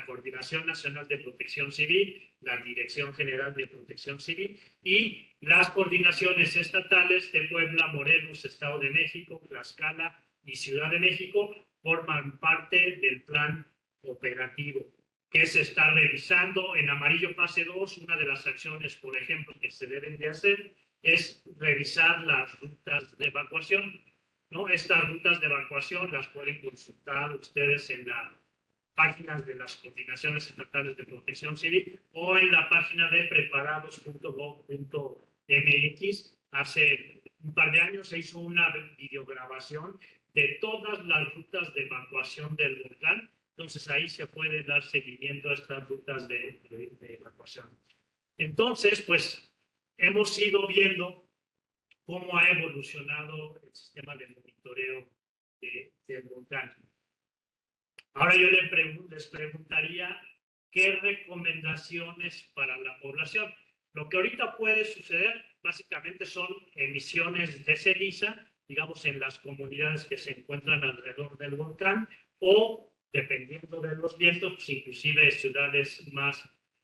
Coordinación Nacional de Protección Civil, la Dirección General de Protección Civil y las coordinaciones estatales de Puebla, Morelos, Estado de México, Tlaxcala y Ciudad de México forman parte del plan operativo que se está revisando. En amarillo fase 2, una de las acciones, por ejemplo, que se deben de hacer es revisar las rutas de evacuación, ¿no? Estas rutas de evacuación las pueden consultar ustedes en las páginas de las coordinaciones estatales de protección civil o en la página de preparados.gov.mx. Hace un par de años se hizo una videograbación de todas las rutas de evacuación del volcán. Entonces ahí se puede dar seguimiento a estas rutas de evacuación. Entonces, pues hemos ido viendo cómo ha evolucionado el sistema de monitoreo del volcán. Ahora yo les preguntaría qué recomendaciones para la población. Lo que ahorita puede suceder básicamente son emisiones de ceniza, digamos, en las comunidades que se encuentran alrededor del volcán o, dependiendo de los vientos, pues, inclusive ciudades más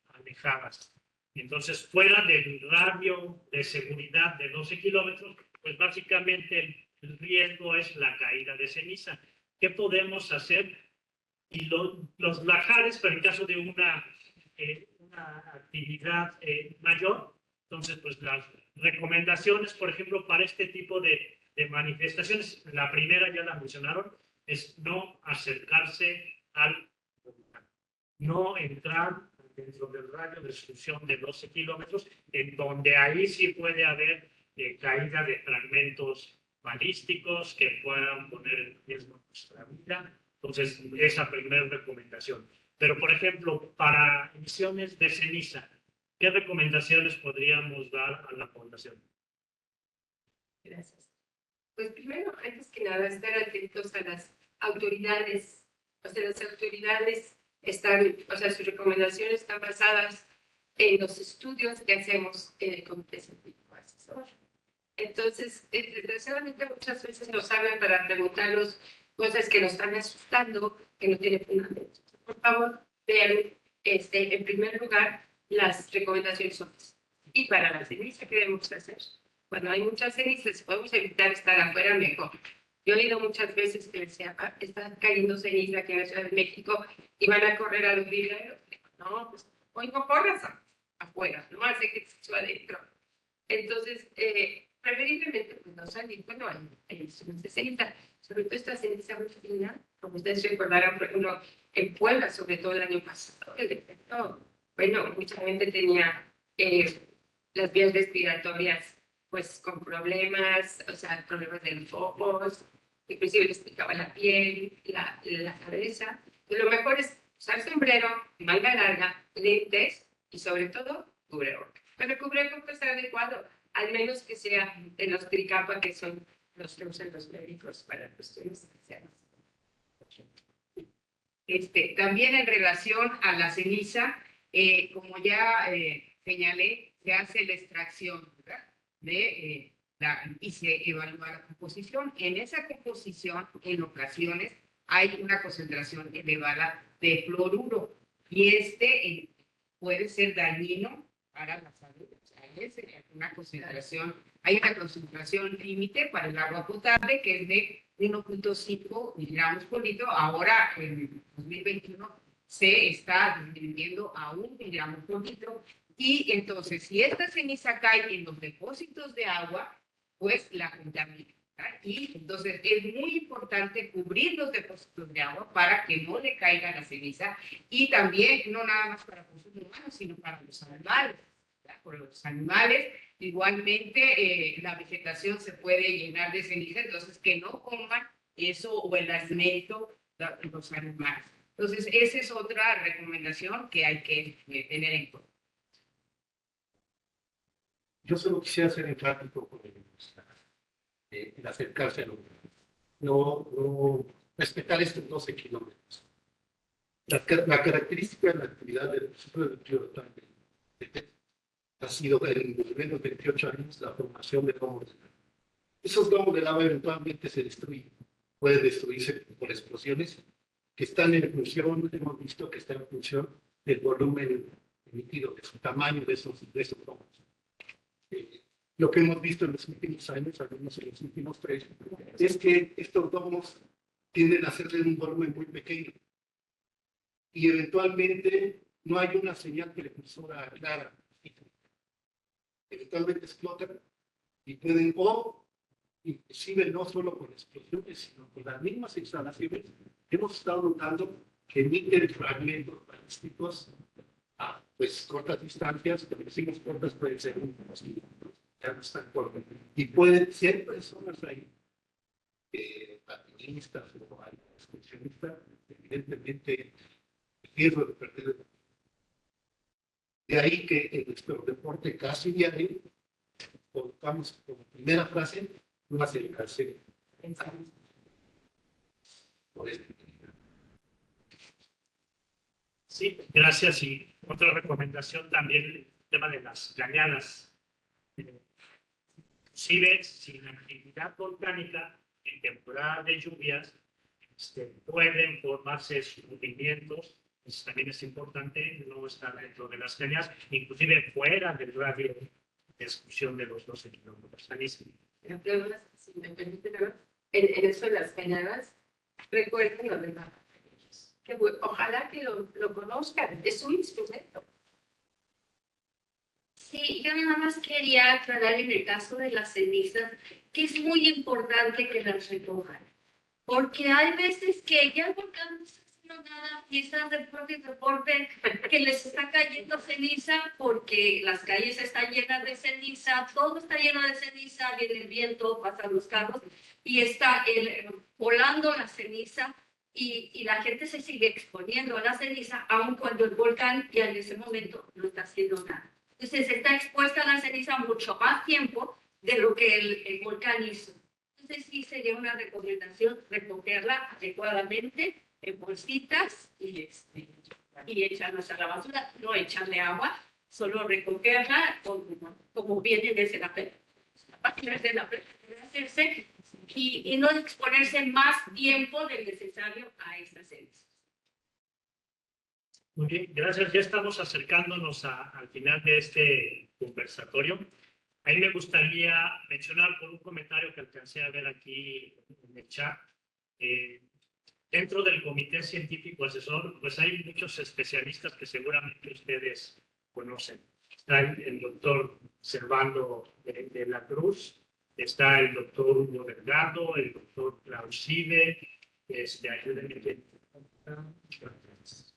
alejadas. Entonces, fuera del radio de seguridad de 12 kilómetros, pues básicamente el riesgo es la caída de ceniza. ¿Qué podemos hacer? Y los lajares, pero en caso de una actividad mayor, entonces, pues las recomendaciones, por ejemplo, para este tipo de manifestaciones, la primera ya la mencionaron, es no acercarse al volcán, no entrar dentro del radio de exclusión de 12 kilómetros, en donde ahí sí puede haber caída de fragmentos balísticos que puedan poner en riesgo nuestra vida. Entonces, esa primera recomendación. Pero, por ejemplo, para emisiones de ceniza, ¿qué recomendaciones podríamos dar a la población? Gracias. Pues primero, antes que nada, estar atentos a las autoridades, o sea, las autoridades o sea, sus recomendaciones están basadas en los estudios que hacemos en el Comité Científico Asesor. Entonces, desgraciadamente muchas veces nos hablan para preguntarnos cosas que nos están asustando, que no tienen fundamento. Por favor, vean, en primer lugar, las recomendaciones OPS. Y para la ceniza, ¿qué debemos hacer? Cuando hay muchas cenizas, podemos evitar estar afuera mejor. Yo he oído muchas veces que decía, está cayendo ceniza aquí en la Ciudad de México y van a correr a los viveros. No, pues hoy no corras afuera, no hace que estés adentro. Entonces, preferiblemente, pues no salir cuando hay emisiones de ceniza. Sobre todo esta ceniza muy fina, como ustedes recordarán, por ejemplo, en Puebla, sobre todo el año pasado, el efecto, bueno, mucha gente tenía las vías respiratorias pues con problemas, o sea, problemas de los ojos, inclusive les picaba la piel, la cabeza. Y lo mejor es usar sombrero, manga larga, lentes y sobre todo cubrebocas. Pero el cubrebocas es adecuado, al menos que sea de los tricapa, que son los que usan los médicos para cuestiones especiales. También en relación a la ceniza, como ya señalé, se hace la extracción, ¿verdad? Y se evalúa la composición. En esa composición, en ocasiones, hay una concentración elevada de fluoruro y puede ser dañino para la salud. O sea, hay una concentración límite para el agua potable que es de 1.5 miligramos por litro. Ahora, en 2021, se está disminuyendo a 1 miligramo por litro. Y entonces, si esta ceniza cae en los depósitos de agua, pues la contamina. Y entonces es muy importante cubrir los depósitos de agua para que no le caiga la ceniza. Y también, no nada más para consumo humano, sino para los animales. Por los animales, igualmente, la vegetación se puede llenar de ceniza, entonces que no coman eso o el alimento de los animales. Entonces, esa es otra recomendación que hay que tener en cuenta. Yo solo quisiera ser enfático con el acercarse a lo no respetar estos 12 kilómetros. La característica de la actividad del ciclo de Kioto ha sido en los menos 28 años la formación de domos de lava. Esos domos de lava eventualmente se destruyen. Pueden destruirse por explosiones que están en función, hemos visto que están en función del volumen emitido, de su tamaño de esos domos. Lo que hemos visto en los últimos años, al menos en los últimos 3, es que estos domos tienden a ser de un volumen muy pequeño y eventualmente no hay una señal precursora clara. Eventualmente explotan y pueden, o inclusive no solo con explosiones, sino con las mismas instalaciones, hemos estado notando que emiten fragmentos balísticos a pues, cortas distancias, pero decimos cortas pueden ser unos kilómetros, ya no están cortas, y pueden ser personas ahí, patinistas o excursionistas, evidentemente el riesgo de perder. De ahí que en nuestro deporte casi diario colocamos como primera frase no acercarse por este. Sí, gracias. Y otra recomendación también, el tema de las cañadas. Inclusive sin actividad volcánica, en temporada de lluvias, pueden formarse movimientos. Pues también es importante no estar dentro de las cañadas, inclusive fuera del radio de exclusión de los 12 kilómetros. Si me permiten, en eso de las cañadas, recuerden lo de que ojalá que lo conozcan, es un instrumento. Sí, yo nada más quería aclarar en el caso de las cenizas que es muy importante que las recojan, porque hay veces que ya el volcán no está haciendo nada y están de reporte que les está cayendo ceniza porque las calles están llenas de ceniza, todo está lleno de ceniza, viene el viento, pasan los carros y está volando la ceniza. Y la gente se sigue exponiendo a la ceniza, aun cuando el volcán ya en ese momento no está haciendo nada. Entonces está expuesta a la ceniza mucho más tiempo de lo que el volcán hizo. Entonces sí sería una recomendación recogerla adecuadamente en bolsitas y echarlas a la basura, no echarle agua, solo recogerla como viene desde la página de la hacerse y no exponerse más tiempo del necesario a estas heces. Muy bien, gracias. Ya estamos acercándonos al final de este conversatorio. A mí me gustaría mencionar por un comentario que alcancé a ver aquí en el chat. Dentro del Comité Científico Asesor, pues hay muchos especialistas que seguramente ustedes conocen. Está el doctor Servando de la Cruz, está el doctor Hugo Delgado, el doctor Clauside, ayúdenme,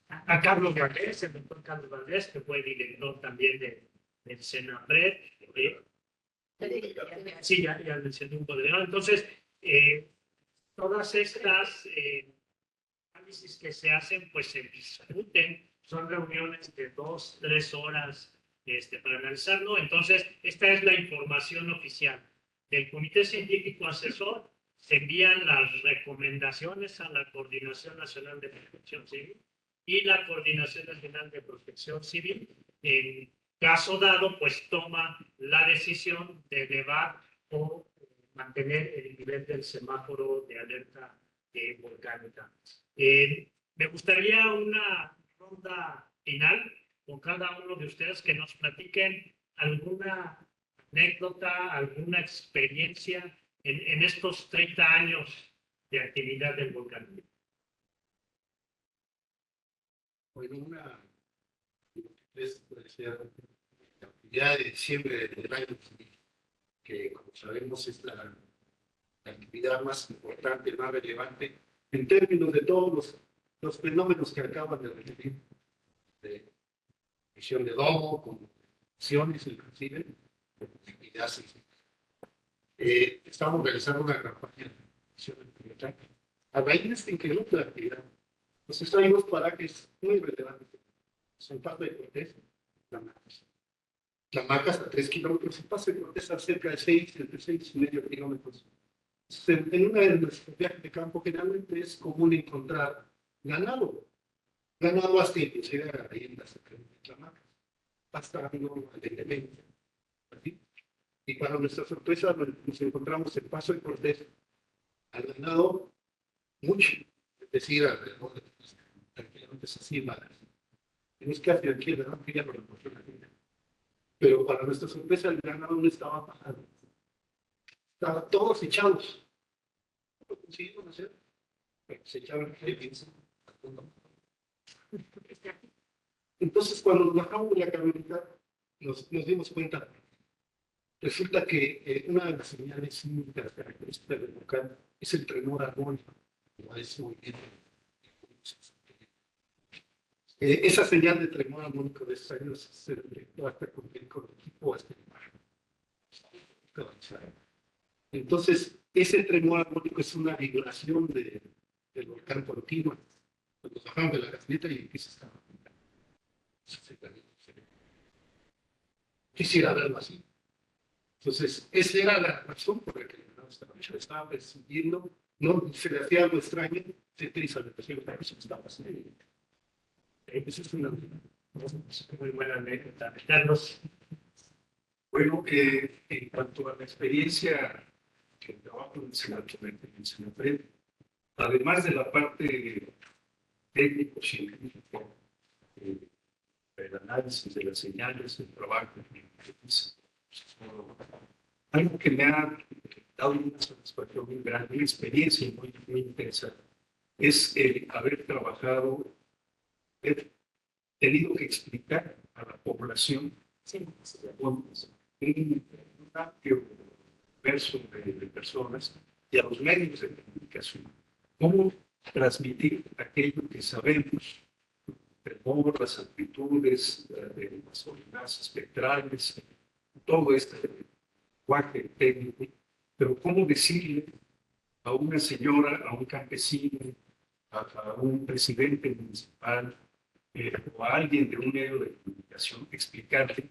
a Carlos Valdés, el doctor Carlos Valdés, que fue director también del Senapred. Sí, ya mencioné un poco. Entonces, todas estas análisis que se hacen, pues se discuten, son reuniones de 2-3 horas para analizarlo. Entonces, esta es la información oficial del Comité Científico Asesor. Se envían las recomendaciones a la Coordinación Nacional de Protección Civil y la Coordinación Nacional de Protección Civil, en caso dado, pues toma la decisión de elevar o mantener el nivel del semáforo de alerta volcánica. Me gustaría una ronda final con cada uno de ustedes que nos platiquen alguna anécdota, alguna experiencia en estos 30 años de actividad del volcán. Bueno, una puede ser ya de diciembre del año 2000, que como sabemos es la actividad más importante, más relevante en términos de todos los fenómenos que acaban de referir, de emisión de domo, como acciones inclusive, actividades. Estamos realizando una campaña de emisión ambiental. A raíz de este incremento de actividad, nos extraímos parajes muy relevantes. Son Paso de Cortés, Tlamacas a 3 kilómetros, y Paso de Cortés a cerca de 6, entre 6,5 kilómetros. En una de nuestros viajes de campo generalmente es común encontrar ganado hasta inclusive ahí en la cercanía de Tlamacas, pastando alegremente. Y para nuestra sorpresa nos encontramos en Paso de Cortés al ganado mucho, es decir, alrededor de 30 kilómetros así malas. Es que hacia aquí, ¿verdad? Que ya no lo encontró la gente. Pero para nuestra sorpresa el ganado no estaba bajando. Estaban todos echados. ¿Lo conseguimos hacer? Se echaban el pienso. Entonces, cuando nos bajamos de la camioneta, nos dimos cuenta. Resulta que una de las señales muy características del volcán es el tremor armónico. Es muy bien. Esa señal de tremor armónico de esos años se detectó hasta con el equipo Entonces, ese tremor armónico es una vibración del volcán continua. Cuando bajamos de la gasolina y empieza a estar. Quisiera verlo así. Entonces, esa era la razón por la que el estaba percibiendo, no se le hacía algo extraño, se utiliza la presión que estaba haciendo. Esa es una muy buena anécdota. Carlos. Bueno, en cuanto a la experiencia que trabajo en el Senapred, además de la parte técnico-científico, el análisis de las señales, el trabajo, algo que me ha dado una satisfacción muy grande, una experiencia muy interesante, es el haber trabajado, haber tenido que explicar a la población un amplio universo de personas y a los medios de comunicación cómo transmitir aquello que sabemos, tremor, las amplitudes, las ondas espectrales, todo este lenguaje técnico, pero cómo decirle a una señora, a un campesino, a un presidente municipal o a alguien de un medio de comunicación, explicarle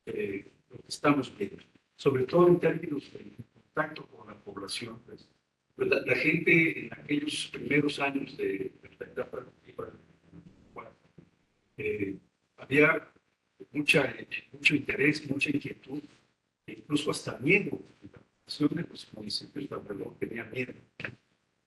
lo que estamos viendo, sobre todo en términos de contacto con la población, pues, Pues la gente en aquellos primeros años de la etapa activa, había mucho interés, mucha inquietud, e incluso hasta miedo. La población de los municipios de Alrededor tenía miedo.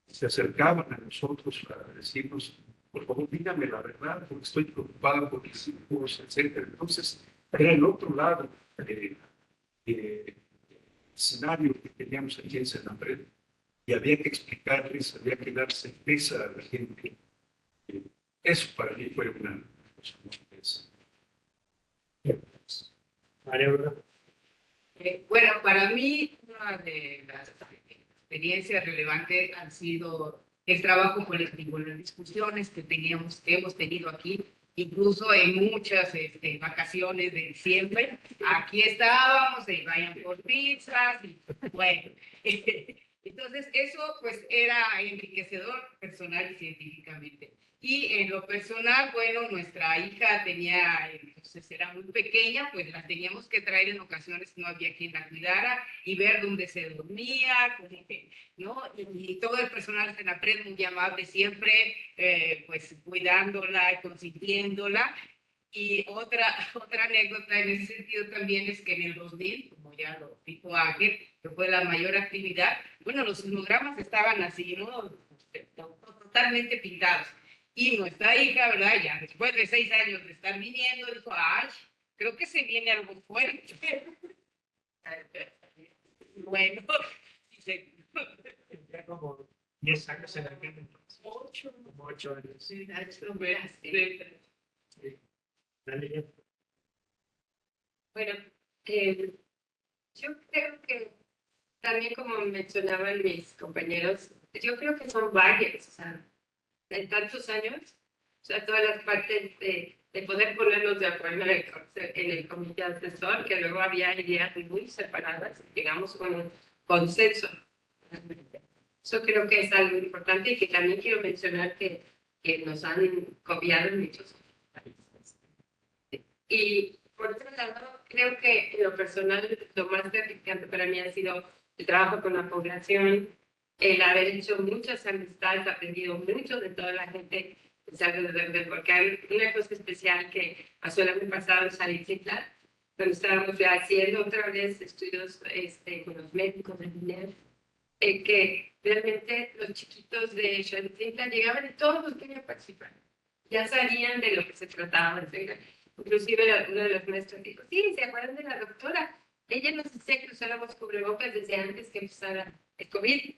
Se acercaban a nosotros para decirnos, por favor, dígame la verdad, porque estoy preocupada por mis hijos, etc. Entonces, era el otro lado del escenario que teníamos aquí en Senapred, y había que explicarles, había que dar certeza a la gente. Eso para mí fue una cosa muy interesante. María Aurora. Bueno, para mí una de las experiencias relevantes han sido el trabajo colectivo, las discusiones que hemos tenido aquí, incluso en muchas vacaciones de diciembre. Aquí estábamos, y vayan por pizzas, y bueno. Entonces, eso pues era enriquecedor personal y científicamente. Y en lo personal, bueno, nuestra hija entonces era muy pequeña, pues la teníamos que traer en ocasiones, no había quien la cuidara, y ver dónde se dormía, ¿no? Y todo el personal de Senapred muy amable siempre, pues cuidándola, consintiéndola. Y otra anécdota en ese sentido también es que en el 2000, como ya lo dijo Ángel, que fue la mayor actividad, bueno, los sismogramas estaban así, ¿no? Totalmente pintados. Y nuestra hija, ¿verdad? Ya después de 6 años de estar viniendo, dijo, ay, creo que se viene algo fuerte. Bueno, Ya como 10 años en aquel entonces. 8. Como 8 años. Sí, Dale. Bueno, yo creo que también como mencionaban mis compañeros, yo creo que son varias, o sea, en tantos años, o sea, todas las partes de poder ponernos de acuerdo en el comité asesor, que luego había ideas muy separadas, digamos, con un consenso. Eso creo que es algo importante y que también quiero mencionar que nos han copiado en muchos países. Y por otro lado, creo que en lo personal, lo más gratificante para mí ha sido el trabajo con la población, el haber hecho muchas amistades, aprendido mucho de toda la gente que sale de Verde, porque hay una cosa especial que pasó el año pasado en Xalitzintla, cuando estábamos ya haciendo otra vez estudios con los médicos de INEF, que realmente los chiquitos de Xalitzintla llegaban y todos los querían participar. Ya sabían de lo que se trataba. Inclusive una de las maestras dijo, sí, ¿se acuerdan de la doctora? Ella nos decía que usáramos cubrebocas desde antes que empezara el COVID.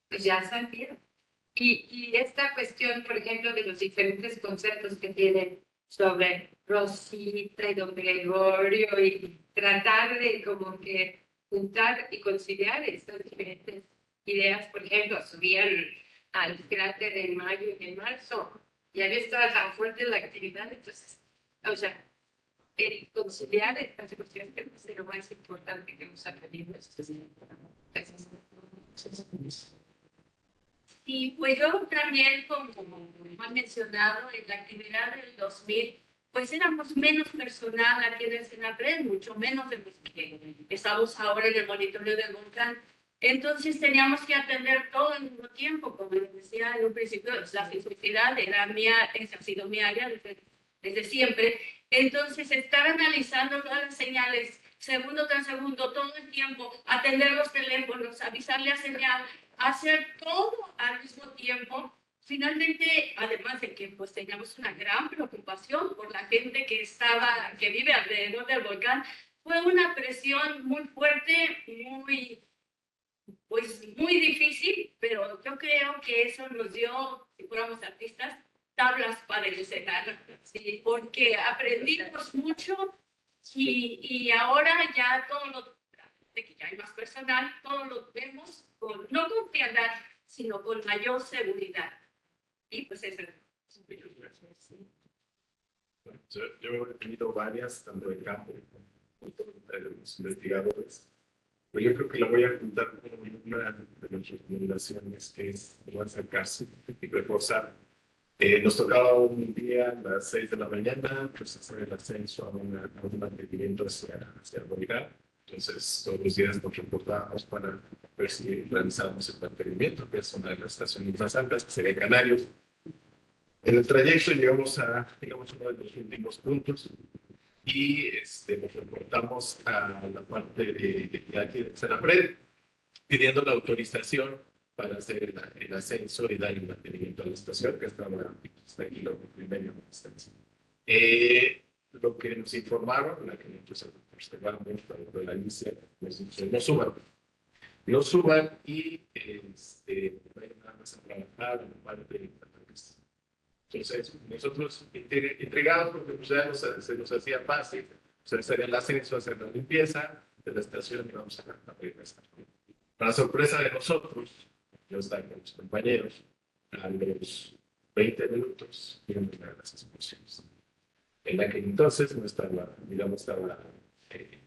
Pues ya sabían. Y esta cuestión, por ejemplo, de los diferentes conceptos que tienen sobre Rosita y Don Gregorio, y tratar de como que juntar y conciliar estas diferentes ideas. Por ejemplo, subían al cráter en mayo y en marzo, y había estado tan fuerte la actividad, entonces, o sea, el conciliar estas cuestiones creo que es lo más importante que hemos aprendido. Y pues yo también, como han mencionado, en la actividad del 2000, pues éramos menos personal aquí en el Senapred, mucho menos de los que estamos ahora en el monitoreo del volcán. Entonces teníamos que atender todo al mismo tiempo, como les decía en un principio, la sismicidad era esa ha sido mi área desde siempre. Entonces estar analizando todas las señales, segundo tras segundo, todo el tiempo, atender los teléfonos, avisarle a señal, hacer todo al mismo tiempo. Finalmente, además de que pues teníamos una gran preocupación por la gente que vive alrededor del volcán, fue una presión muy fuerte, muy difícil, pero yo creo que eso nos dio, si fuéramos artistas, tablas para enseñar, ¿sí? Porque aprendimos mucho y ahora ya todo de que ya hay más personal, todo lo vemos no con frialdad, sino con mayor seguridad. Y pues eso. Yo he tenido varias, tanto de campo como de los investigadores. Pero yo creo que la voy a juntar con una de las recomendaciones, que es no acercarse y reforzar. Nos tocaba un día a las 6 de la mañana, pues hacer el ascenso a un mantenimiento hacia el volcán. Entonces, todos los días nos reportábamos para ver si realizamos el mantenimiento, que es una de las estaciones más altas, que sería Canarios. En el trayecto llegamos a, digamos, uno de los últimos puntos y nos reportamos a la parte de aquí de Senapred, pidiendo la autorización para hacer el ascenso y dar el mantenimiento a la estación, que estaba hasta el kilómetro y medio de distancia. Lo que nos informaron, la que nosotros observamos para la lista, nos dijo, no suban y vayan nada más a trabajar en la parte de la pista. Entonces, nosotros entregados, porque pues ya se nos hacía fácil, hacer el ascenso, hacer la limpieza de la estación y vamos a regresar. Para sorpresa de nosotros, yo estaba con los compañeros, a los 20 minutos, vieron las explosiones. En la que entonces no estaba, digamos, estaba en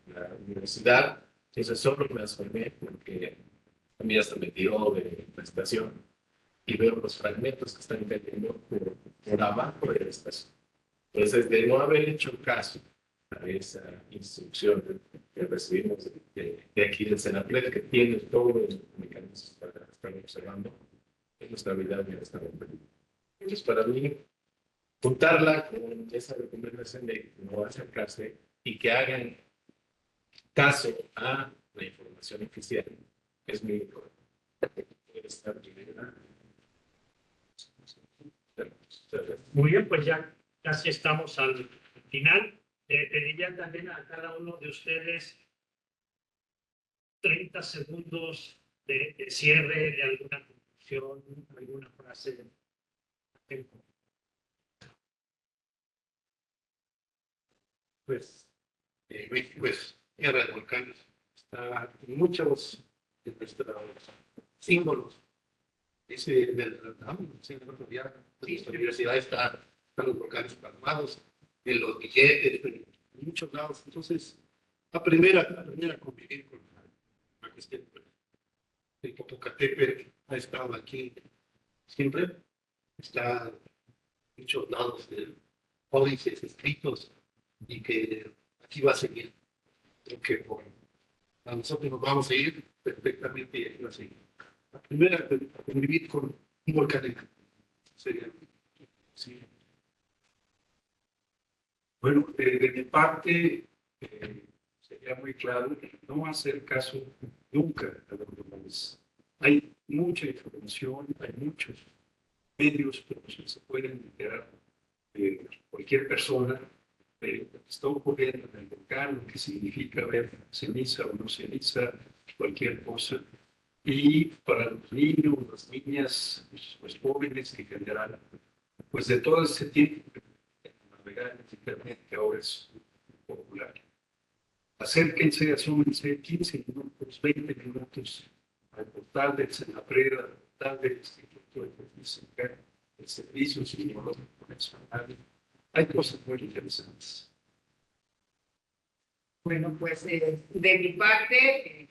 la universidad, entonces solo me asomé porque a mí hasta me tiró de la estación y veo los fragmentos que están cayendo por abajo de la estación. Entonces, de no haber hecho caso a esa instrucción que recibimos de aquí del Senapred, que tiene todos los mecanismos para estar observando, nuestra vida ya estaba perdida. Entonces, para mí, juntarla con esa recomendación de no acercarse y que hagan caso a la información oficial es muy importante. Muy bien, pues ya casi estamos al final. Pediría también a cada uno de ustedes 30 segundos de cierre de alguna conclusión, alguna frase. México es tierra de volcanes. Está en muchos de nuestros símbolos. Ese del nuestra universidad están los volcanes plasmados, en los billetes, en muchos lados. Entonces, aprender a convivir con la cuestión. El Popocatépetl ha estado aquí siempre. Está en muchos lados de códices escritos y que aquí va a seguir. Creo que a nosotros nos vamos a ir perfectamente y aquí va a seguir. La primera, convivir con un volcán sería. Sí. Bueno, de mi parte, sería muy claro no hacer caso nunca a los demás. Hay mucha información, hay muchos medios por los que se pueden enterar cualquier persona de lo que está ocurriendo en el volcán, lo que significa ver ceniza o no ceniza, cualquier cosa. Y para los niños, las niñas, los jóvenes en general, pues de todo ese tiempo navegar en internet que ahora es popular. Acérquense, asúmense 15 minutos, 20 minutos al portal del Senapred, al portal del Instituto de Física, el Servicio Sismológico Nacional. Hay cosas muy interesantes. Bueno, pues de mi parte,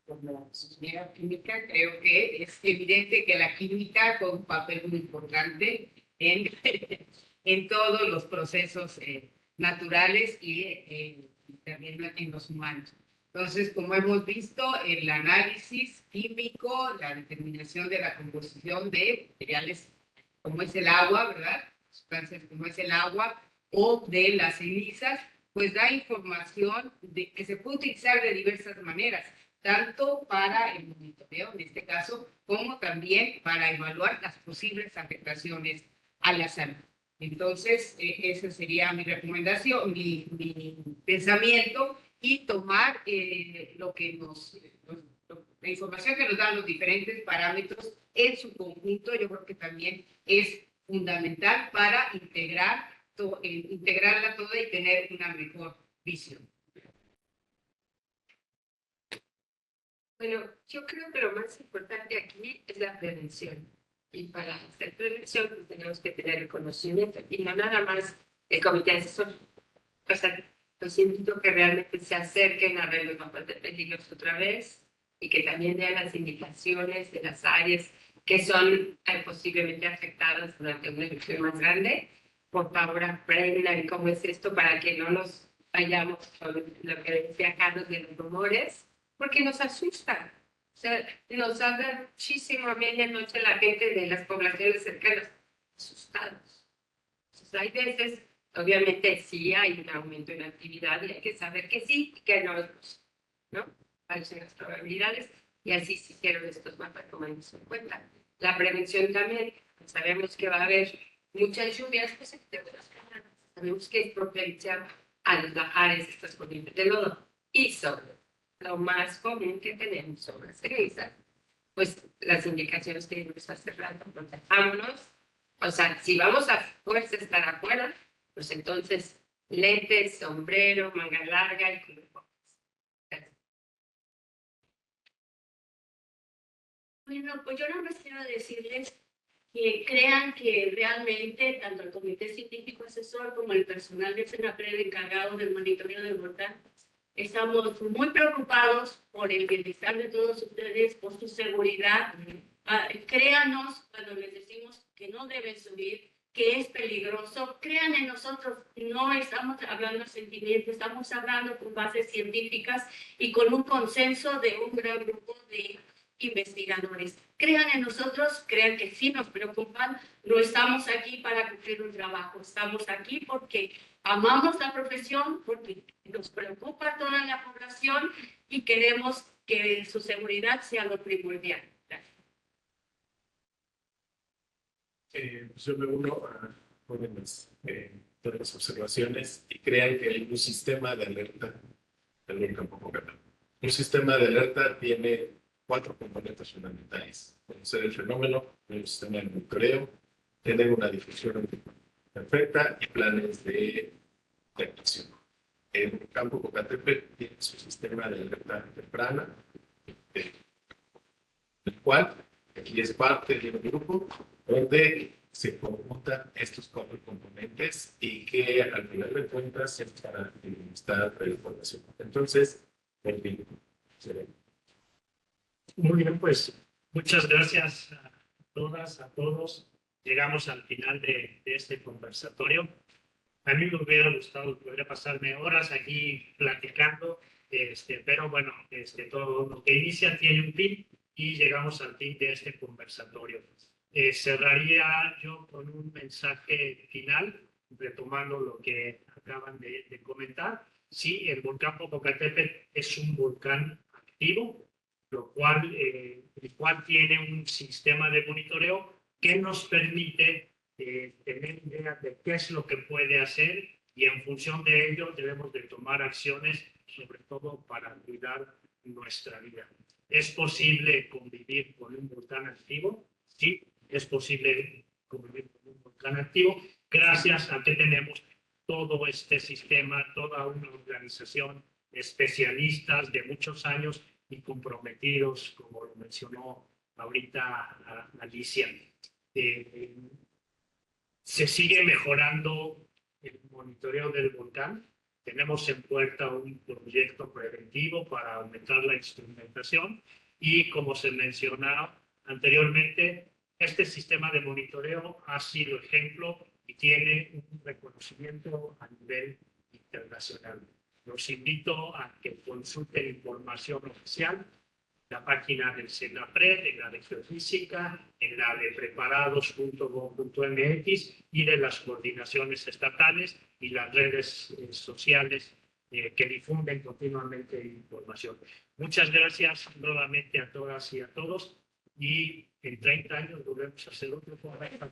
como ingeniera química, creo que es evidente que la química juega un papel muy importante en todos los procesos naturales y también en los humanos. Entonces, como hemos visto, el análisis químico, la determinación de la composición de materiales como es el agua, ¿verdad? Sustancias como es el agua o de las cenizas, pues da información que se puede utilizar de diversas maneras, tanto para el monitoreo, en este caso, como también para evaluar las posibles afectaciones a la salud. Entonces, esa sería mi recomendación, mi pensamiento, y tomar la información que nos dan los diferentes parámetros en su conjunto. Yo creo que también es fundamental para integrarla toda y tener una mejor visión. Bueno, yo creo que lo más importante aquí es la prevención. Y para hacer prevención pues, tenemos que tener el conocimiento y no nada más el comité asesor. O sea, los invito que realmente se acerquen a ver los mapas de peligros otra vez y que también vean las indicaciones de las áreas que son posiblemente afectadas durante una erupción más grande. Por favor, aprendan cómo es esto para que no nos vayamos con lo que decía Carlos de los rumores, porque nos asustan. O sea, nos habla muchísimo a medianoche la gente de las poblaciones cercanas, asustados. Entonces, hay veces, obviamente sí hay un aumento en actividad y hay que saber que sí y que no, ¿no? ¿Cuáles son las probabilidades? Y así se hicieron estos mapas tomando en cuenta. La prevención también, sabemos que va a haber muchas lluvias, pues sabemos que es propicia a los bajares estas corrientes de lodo. Y sobre lo más común que tenemos son las cenizas, pues las indicaciones que nos hace rato, protejámonos. O sea, si vamos a fuerza estar afuera, pues entonces lentes, sombrero, manga larga y cubrebocas. Bueno, pues yo no más quiero decirles que crean que realmente tanto el Comité Científico Asesor como el personal de FENAPRED encargado del monitoreo del volcán estamos muy preocupados por el bienestar de todos ustedes, por su seguridad. Créanos cuando les decimos que no deben subir, que es peligroso. Crean en nosotros, no estamos hablando de sentimientos, estamos hablando con bases científicas y con un consenso de un gran grupo de investigadores. Crean en nosotros, crean que sí nos preocupan, no estamos aquí para cumplir un trabajo, estamos aquí porque amamos la profesión, porque nos preocupa toda la población y queremos que su seguridad sea lo primordial. Yo me uno a todas las observaciones y crean que hay un sistema de alerta del volcán Popocatépetl. Un sistema de alerta tiene 4 componentes fundamentales: conocer el fenómeno, un sistema de monitoreo, tener una difusión perfecta y planes de actuación. El volcán Popocatépetl tiene su sistema de alerta temprana, el cual aquí es parte de un grupo donde se computan estos 4 componentes y que al final de cuentas es para el bienestar de la población. Entonces, el fin será. Muy bien, pues muchas gracias a todas, a todos. Llegamos al final de este conversatorio. A mí me hubiera gustado poder pasarme horas aquí platicando, pero bueno, todo lo que inicia tiene un fin y llegamos al fin de este conversatorio. Cerraría yo con un mensaje final, retomando lo que acaban de comentar. Sí, el volcán Popocatépetl es un volcán activo, el cual tiene un sistema de monitoreo que nos permite tener idea de qué es lo que puede hacer y en función de ello debemos de tomar acciones, sobre todo para cuidar nuestra vida. ¿Es posible convivir con un volcán activo? Sí, es posible convivir con un volcán activo gracias a que tenemos todo este sistema, toda una organización, especialistas de muchos años y comprometidos, como lo mencionó ahorita Alicia. Se sigue mejorando el monitoreo del volcán. Tenemos en puerta un proyecto preventivo para aumentar la instrumentación y, como se mencionaba anteriormente, este sistema de monitoreo ha sido ejemplo y tiene un reconocimiento a nivel internacional. Los invito a que consulten información oficial en la página del CENAPRED, en la de Geofísica, en la de preparados.gov.mx y de las coordinaciones estatales y las redes sociales que difunden continuamente información. Muchas gracias nuevamente a todas y a todos y en 30 años volvemos a hacer otro programa.